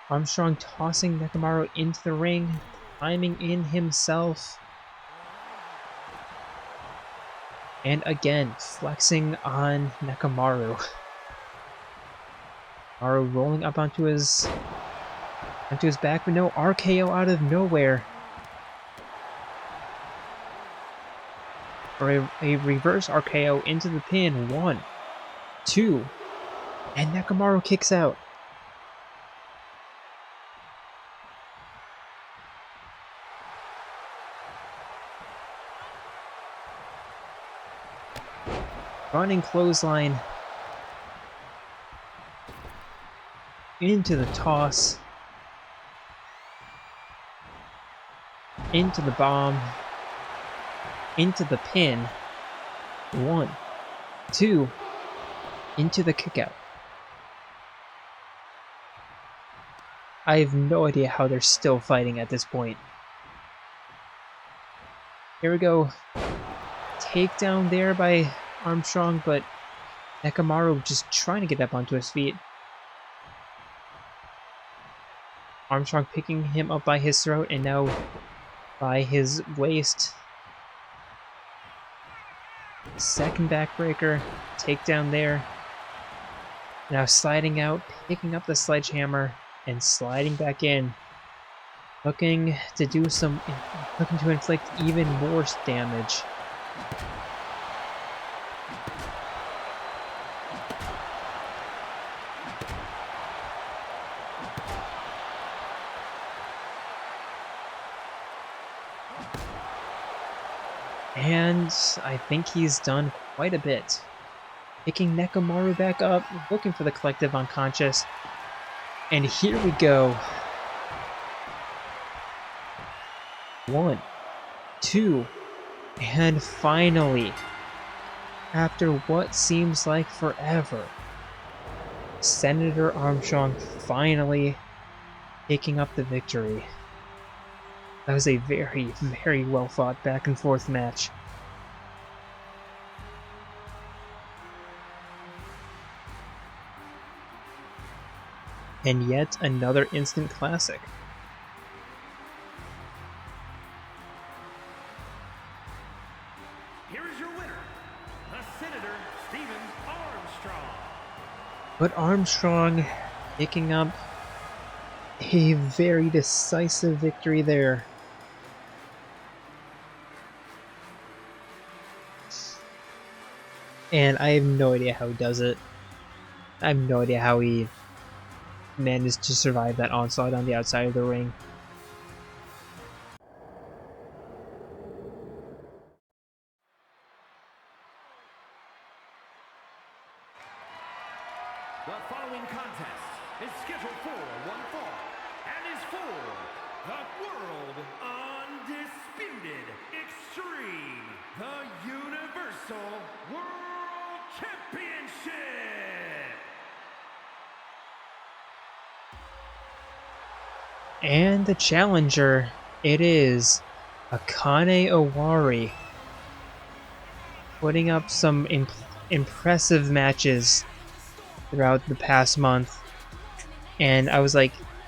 Armstrong tossing Nekomaru into the ring, climbing in himself. And again, flexing on Nekomaru. Nekomaru rolling up onto his back, but no, RKO out of nowhere. Or a reverse RKO into the pin. 1, 2, and Nekomaru kicks out. Running clothesline into the toss, into the bomb, into the pin. 1, 2, into the kickout. I have no idea how they're still fighting at this point. Here we go. Takedown there by Armstrong, but Nekomaru just trying to get up onto his feet. Armstrong picking him up by his throat and now by his waist. Second backbreaker, takedown there. Now sliding out, picking up the sledgehammer, and sliding back in. Looking to inflict even more damage. And I think he's done quite a bit. Picking Nekomaru back up, looking for the collective unconscious. And here we go. 1, 2, and finally, after what seems like forever, Senator Armstrong finally picking up the victory. That was a very, very well fought back and forth match. And yet another instant classic. Here is your winner, the Senator Stephen Armstrong. But Armstrong picking up A very decisive victory there. And I have no idea how he does it. I have no idea how he managed to survive that onslaught on the outside of the ring. The following contest is scheduled for one fall and is for the World Undisputed Extreme, the Universal World Championship. And the challenger, it is Akane Owari, putting up some impressive matches throughout the past month, and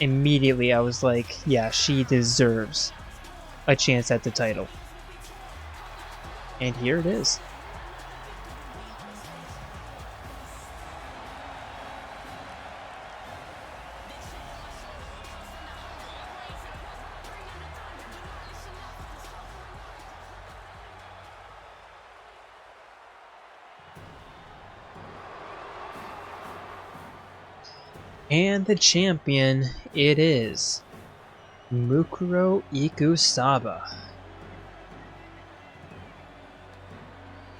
immediately I was like, yeah, she deserves a chance at the title. And here it is. And the champion, it is Mukuro Ikusaba.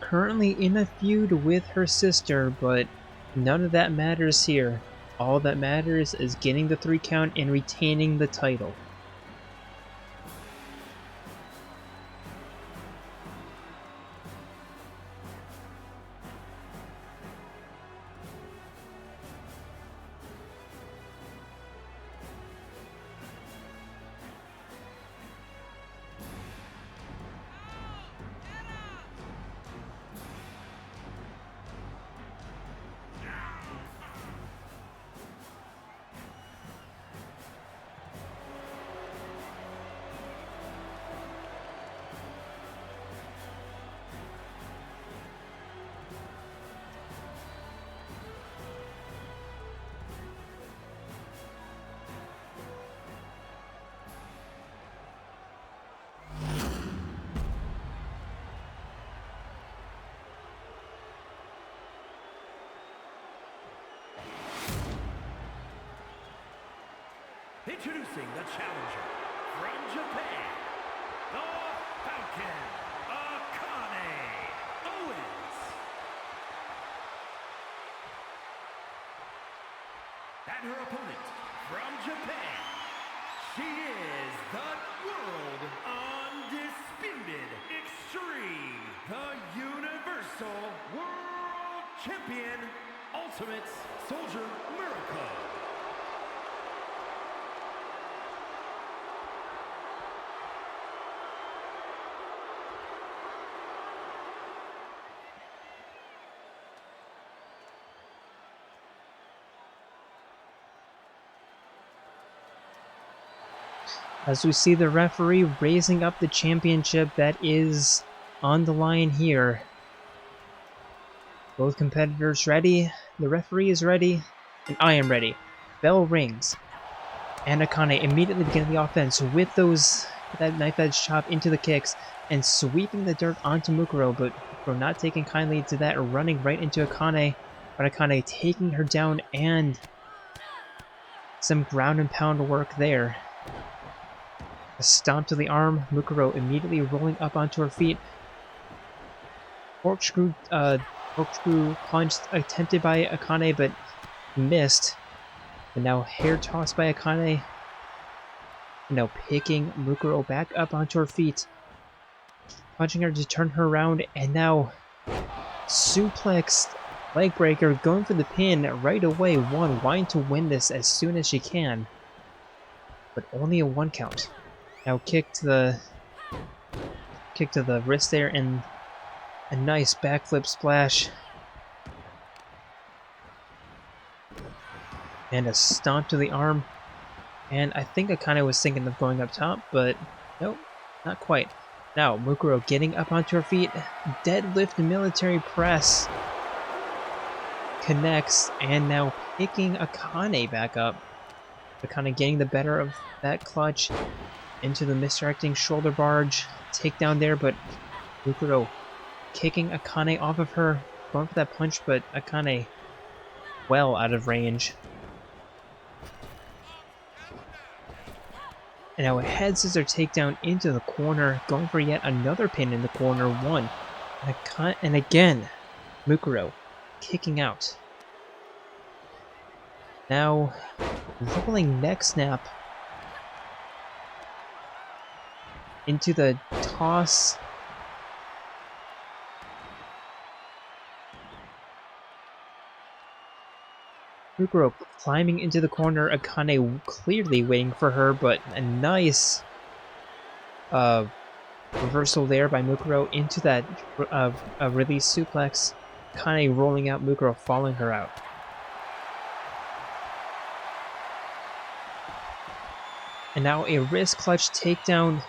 Currently in a feud with her sister, but none of that matters here. All that matters is getting the 3 count and retaining the title. Introducing the challenger from Japan, the Falcon, Akane Owens. And her opponent from Japan, she is the World Undisputed Extreme, the Universal World Champion, Ultimate Soldier Miracle. As we see the referee raising up the championship that is on the line here. Both competitors ready, the referee is ready, and I am ready. Bell rings, and Akane immediately beginning the offense with that knife edge chop into the kicks and sweeping the dirt onto Mukuro, but Mukuro not taking kindly to that, running right into Akane, but Akane taking her down and some ground and pound work there. A stomp to the arm, Mukuro immediately rolling up onto her feet. Corkscrew punch attempted by Akane, but missed. And now hair tossed by Akane. And now picking Mukuro back up onto her feet. Punching her to turn her around, and now suplex leg breaker, going for the pin right away. Wanting to win this as soon as she can. But only a 1 count. Now kick to the wrist there, and a nice backflip splash. And a stomp to the arm. And I think Akane was thinking of going up top, but nope, not quite. Now Mukuro getting up onto her feet, deadlift military press. Connects, and now picking Akane back up. Akane getting the better of that clutch into the misdirecting shoulder barge. Takedown there, but Mukuro kicking Akane off of her. Going for that punch, but Akane well out of range. And now a head scissor takedown into the corner, going for yet another pin in the corner. One. And again, Mukuro kicking out. Now, rolling neck snap into the toss. Mukuro climbing into the corner, Akane clearly waiting for her, but a nice reversal there by Mukuro into that release suplex. Akane rolling out, Mukuro following her out. And now a wrist clutch takedown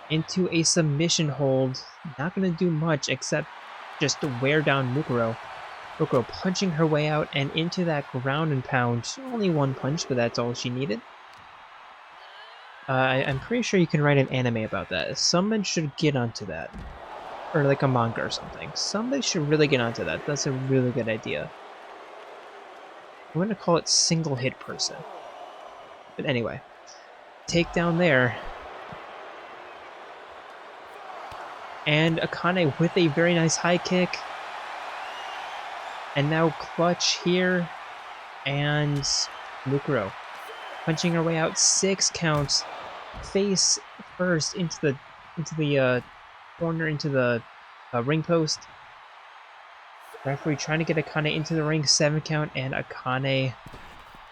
into a submission hold. Not going to do much except just to wear down Mukuro. Mukuro punching her way out and into that ground and pound. Only one punch, but that's all she needed. I'm pretty sure you can write an anime about that. Someone should get onto that. Or like a manga or something. Somebody should really get onto that. That's a really good idea. I'm going to call it single hit person. But anyway. Takedown there. And Akane with a very nice high kick. And now clutch here. And Mukuro punching her way out. 6 counts. Face first into the corner, into the ring post. Referee trying to get Akane into the ring. 7 count. And Akane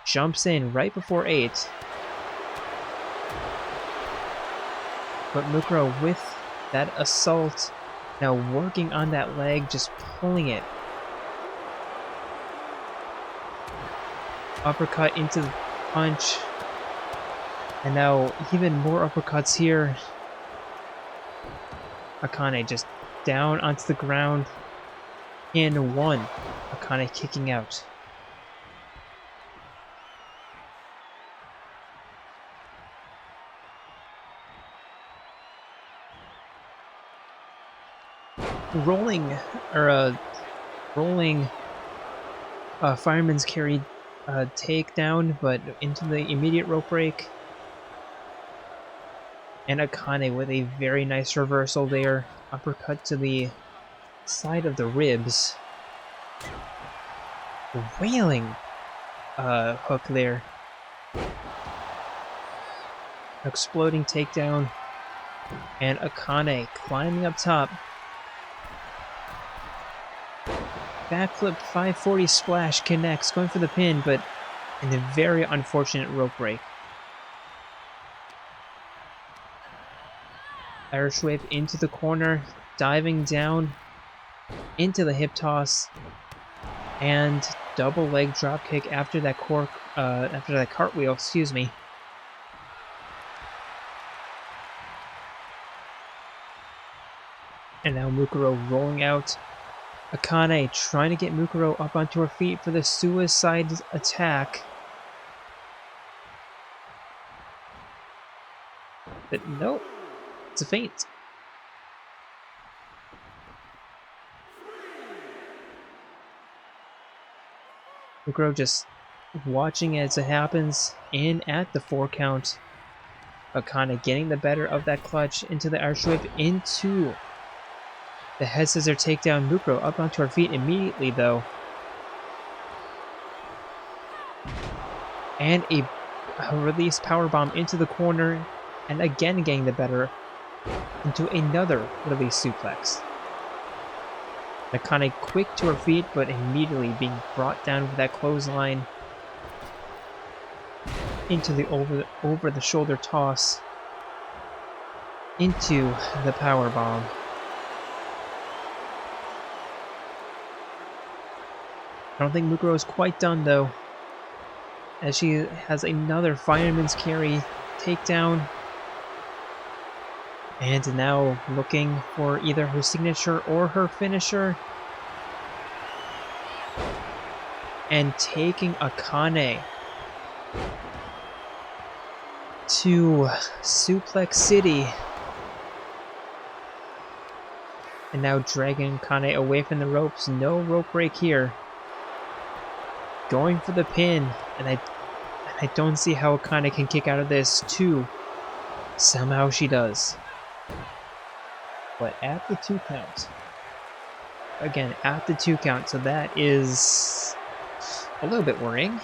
jumps in right before 8. But Mukuro with that assault, now working on that leg, just pulling it. Uppercut into the punch. And now even more uppercuts here. Akane just down onto the ground. In 1. Akane kicking out. Rolling fireman's carry takedown, but into the immediate rope break. And Akane with a very nice reversal there. Uppercut to the side of the ribs. Wailing hook there. Exploding takedown. And Akane climbing up top. Backflip 540 splash connects, going for the pin, but in a very unfortunate rope break. Irish whip into the corner, diving down into the hip toss, and double leg drop kick after that cartwheel. Excuse me. And now Mukuro rolling out. Akane trying to get Mukuro up onto her feet for the suicide attack. But nope, it's a feint. Mukuro just watching as it happens, in at the 4 count. Akane getting the better of that clutch into the Irish whip, into the head scissor takedown. Mukuro up onto her feet immediately, though. And a release powerbomb into the corner, and again getting the better into another release suplex. Akane quick to her feet, but immediately being brought down with that clothesline into the over the shoulder toss into the powerbomb. I don't think Mukuro is quite done, though, as she has another fireman's carry takedown. And now looking for either her signature or her finisher. And taking Akane to Suplex City. And now dragging Akane away from the ropes. No rope break here. Going for the pin. And I don't see how Akane can kick out of this. 2. Somehow she does. But at the 2 count. Again, at the 2 count. So that is a little bit worrying.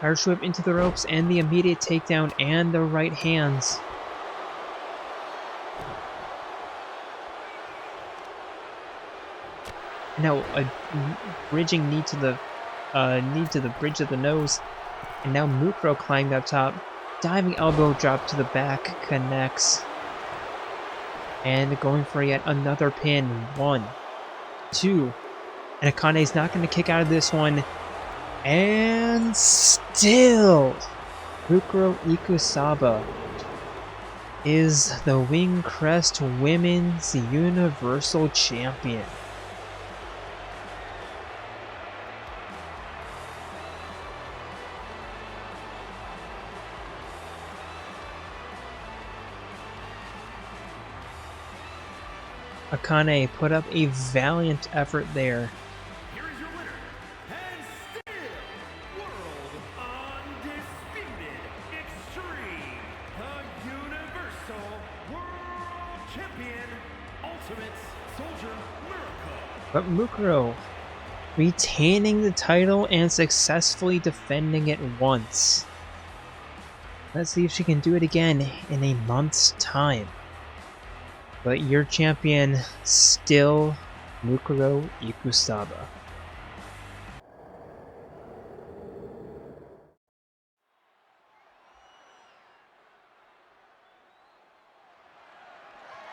Irish whip into the ropes and the immediate takedown and the right hands. Now a bridging knee to the bridge of the nose, and now Mukuro climbed up top, diving elbow drop to the back, connects, and going for yet another pin. 1, 2, and Akane's not going to kick out of this one, and still Mukuro Ikusaba is the Wingcrest Women's Universal Champion. Akane put up a valiant effort there. Here is your winner, and still World Undisputed Extreme, the Universal World Champion, Ultimate Soldier Miracle. But Mukuro retaining the title and successfully defending it once. Let's see if she can do it again in a month's time. But your champion still Mukuro Ikusaba.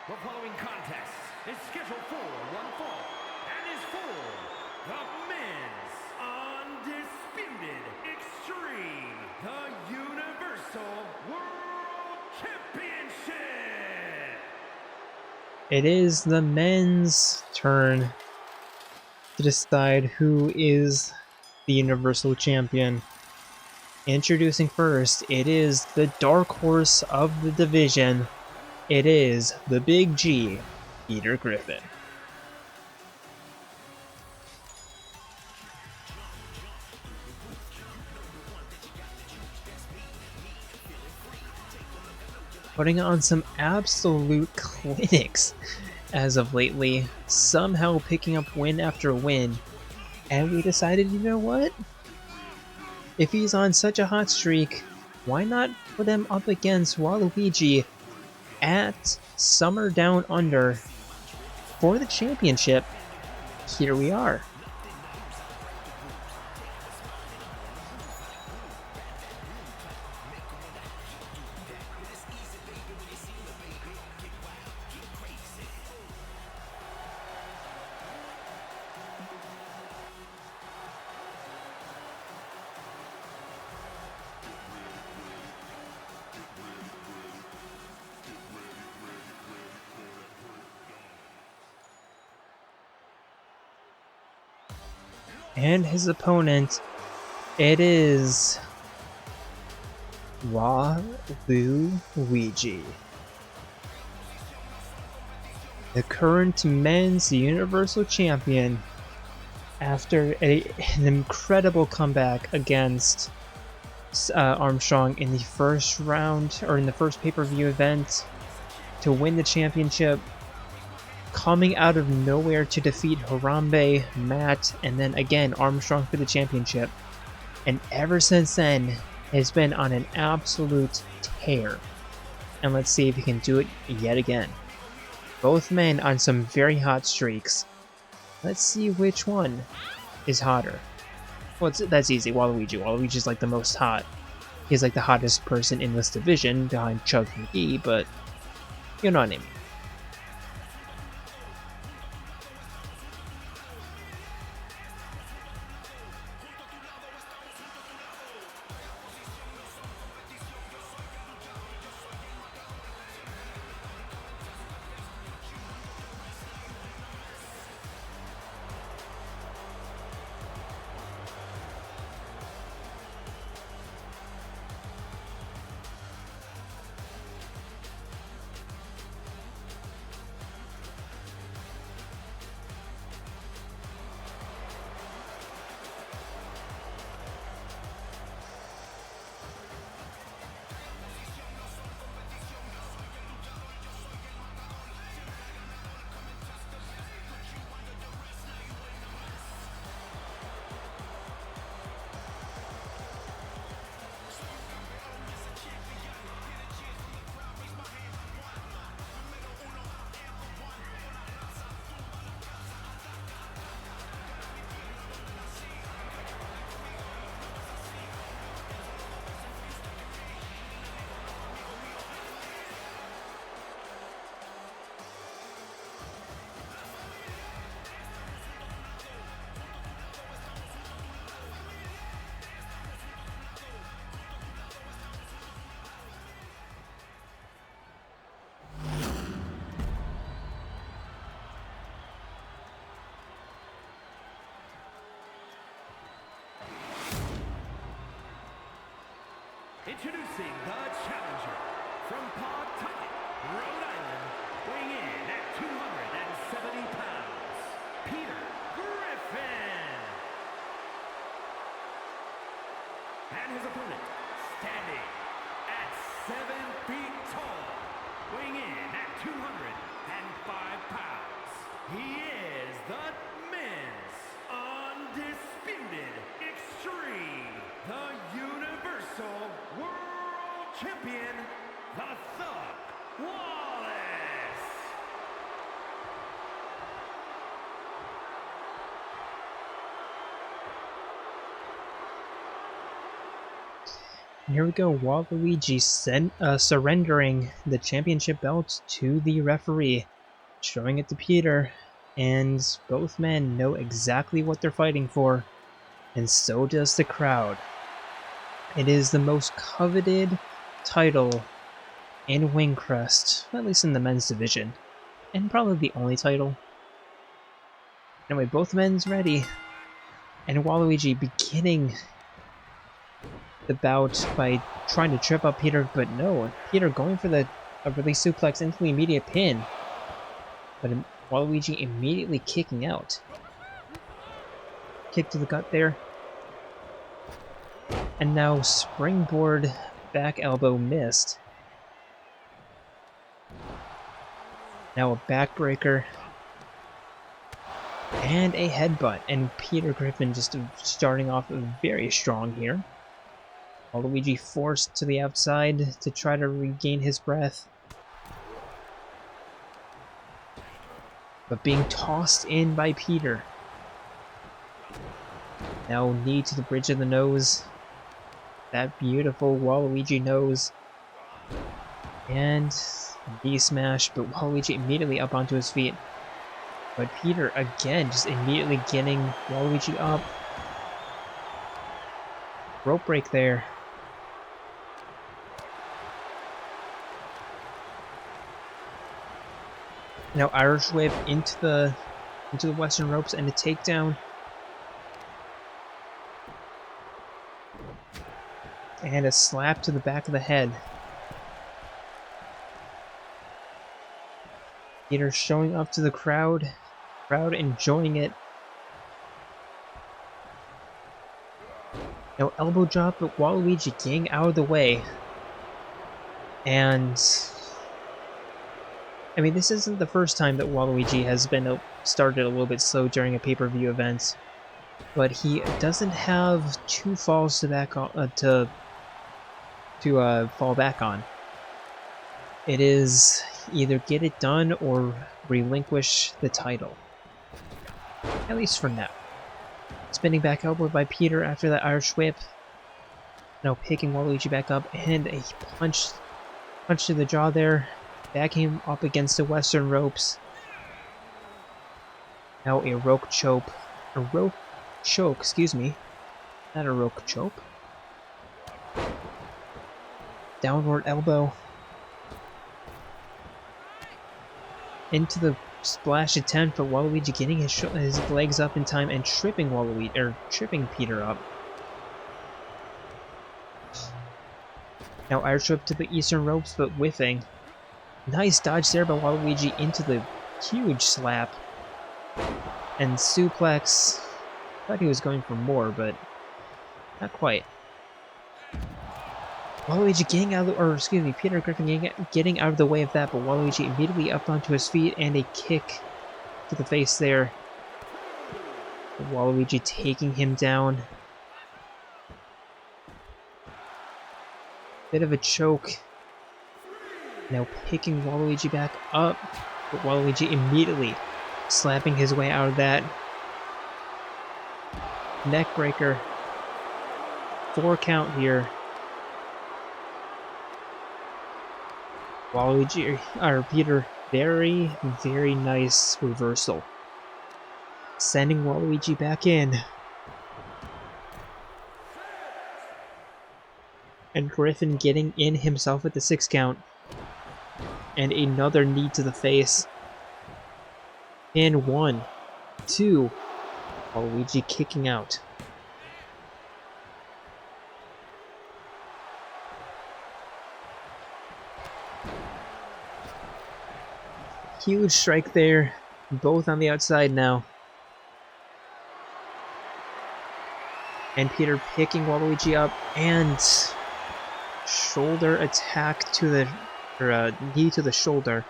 The following contest is scheduled for one fall and is for the Men's Undisputed Extreme, the Universal World Championship. It is the men's turn to decide who is the Universal Champion. Introducing first, it is the dark horse of the division. It is the Big G, Peter Griffin. Putting on some absolute clinics as of lately, somehow picking up win after win, and we decided, you know what? If he's on such a hot streak, why not put him up against Waluigi at Summer Down Under for the championship? Here we are. And his opponent, it is Waluigi, the current men's Universal Champion, after an incredible comeback against Armstrong in the first round, or in the first pay-per-view event, to win the championship. Coming out of nowhere to defeat Harambe, Matt, and then again Armstrong for the championship. And ever since then, has been on an absolute tear. And let's see if he can do it yet again. Both men on some very hot streaks. Let's see which one is hotter. Well, that's easy, Waluigi. Waluigi's like the most hot. He's like the hottest person in this division behind Chubbs and McGee, but you know what I mean. Introducing the challenger from Pawtucket, Rhode Island, weighing in at 270 pounds, Peter Griffin. And his opponent, standing at 7 feet tall, weighing in at 205 pounds. He is the men's undisputed extreme, the universal world champion, the Thug Wallace. Here we go, Waluigi surrendering the championship belt to the referee, showing it to Peter, and both men know exactly what they're fighting for, and so does the crowd. It is the most coveted title in Wingcrest, at least in the men's division, and probably the only title. Anyway, both men's ready, and Waluigi beginning the bout by trying to trip up Peter, but no, Peter going for a release suplex into the immediate pin, but Waluigi immediately kicking out. Kick to the gut there, and now springboard back elbow missed. Now a backbreaker and a headbutt, and Peter Griffin just starting off very strong here. Waluigi forced to the outside to try to regain his breath, but being tossed in by Peter. Now knee to the bridge of the nose. That beautiful Waluigi nose. And knee smash, but Waluigi immediately up onto his feet. But Peter again just immediately getting Waluigi up. Rope break there. Now Irish whip into the Western ropes and a takedown. And a slap to the back of the head. Peter showing up to the crowd enjoying it. Now elbow drop, but Waluigi getting out of the way. And I mean, this isn't the first time that Waluigi has been started a little bit slow during a pay-per-view event, but he doesn't have two falls to back on, to fall back on. It is either get it done or relinquish the title, at least for now. Spinning back elbow by Peter after that Irish whip. Now picking Waluigi back up, and a punch to the jaw there. Backing him up against the Western ropes. Now a rope choke. Excuse me. Not a rope choke. Downward elbow. Into the splash attempt, but Waluigi getting his legs up in time and tripping Peter up. Now Irish whip to the Eastern ropes, but whiffing. Nice dodge there by Waluigi into the huge slap. And suplex. Thought he was going for more, but not quite. Waluigi getting out of the, Peter Griffin getting out of the way of that, but Waluigi immediately up onto his feet and a kick to the face there. Waluigi taking him down. Bit of a choke. Now picking Waluigi back up, but Waluigi immediately slapping his way out of that. Neck breaker. 4 count here. Peter, very, very nice reversal. Sending Waluigi back in. And Griffin getting in himself at the 6 count. And another knee to the face. And 1, 2. Waluigi kicking out. Huge strike there. Both on the outside now. And Peter picking Waluigi up and shoulder attack to the, knee to the shoulder.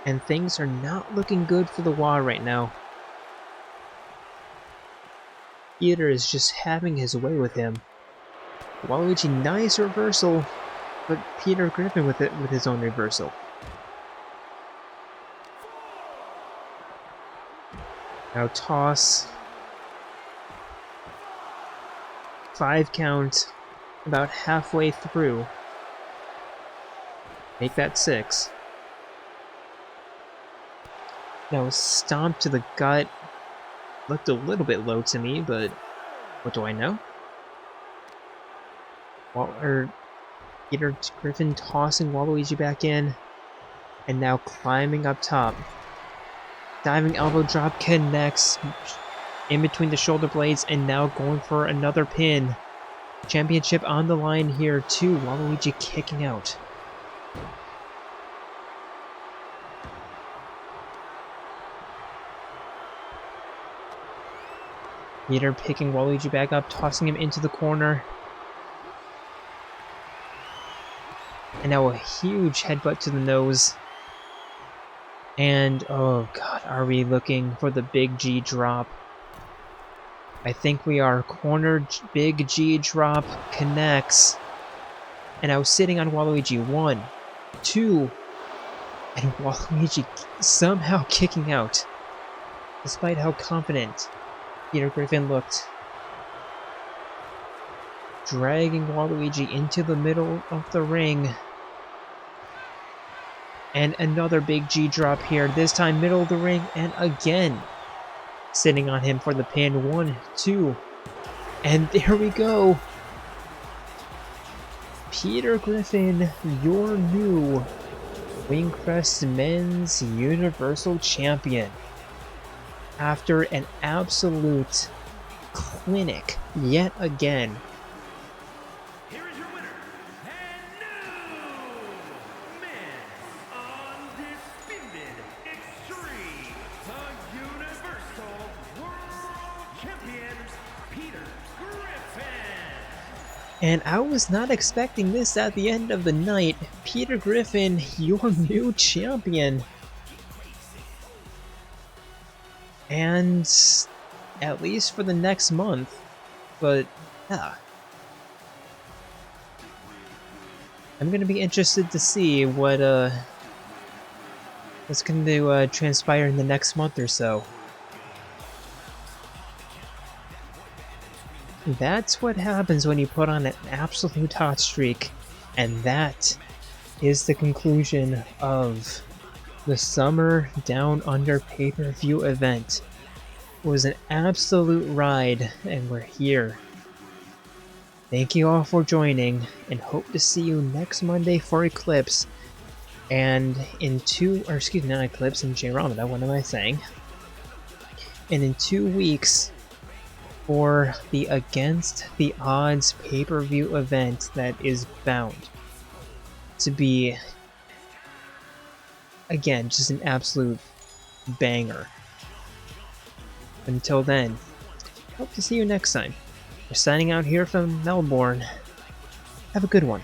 And things are not looking good for the Wa right now. Peter is just having his way with him. Waluigi, nice reversal, but Peter Griffin with it with his own reversal. Now toss. 5 count, about halfway through. Make that 6. Now stomp to the gut. Looked a little bit low to me, but what do I know? Peter Griffin tossing Waluigi back in, and now climbing up top. Diving elbow drop connects in between the shoulder blades, and now going for another pin. Championship on the line here too. Waluigi kicking out. Peter picking Waluigi back up, tossing him into the corner. And now a huge headbutt to the nose. And, oh god, are we looking for the big G drop? I think we are. Corner big G drop connects. And now sitting on Waluigi. 1, 2. And Waluigi somehow kicking out. Despite how confident Peter Griffin looked. Dragging Waluigi into the middle of the ring. And another big G drop here, this time middle of the ring, and again sitting on him for the pin. 1, 2, and there we go. Peter Griffin, your new Wingcrest Men's Universal Champion. After an absolute clinic yet again. Here is your winner, and new men's undisputed extreme, the Universal World Champions, Peter Griffin. And I was not expecting this at the end of the night. Peter Griffin, your new champion. And at least for the next month. But yeah. I'm gonna be interested to see what's going to transpire in the next month or so. That's what happens when you put on an absolute hot streak. And that is the conclusion of the Summer Down Under pay-per-view event. It was an absolute ride, and we're here. Thank you all for joining, and hope to see you next Monday for Eclipse. And in not Eclipse, in J-Ramada, what am I saying? And in 2 weeks for the Against the Odds pay-per-view event that is bound to be, again, just an absolute banger. Until then, hope to see you next time. We're signing out here from Melbourne. Have a good one.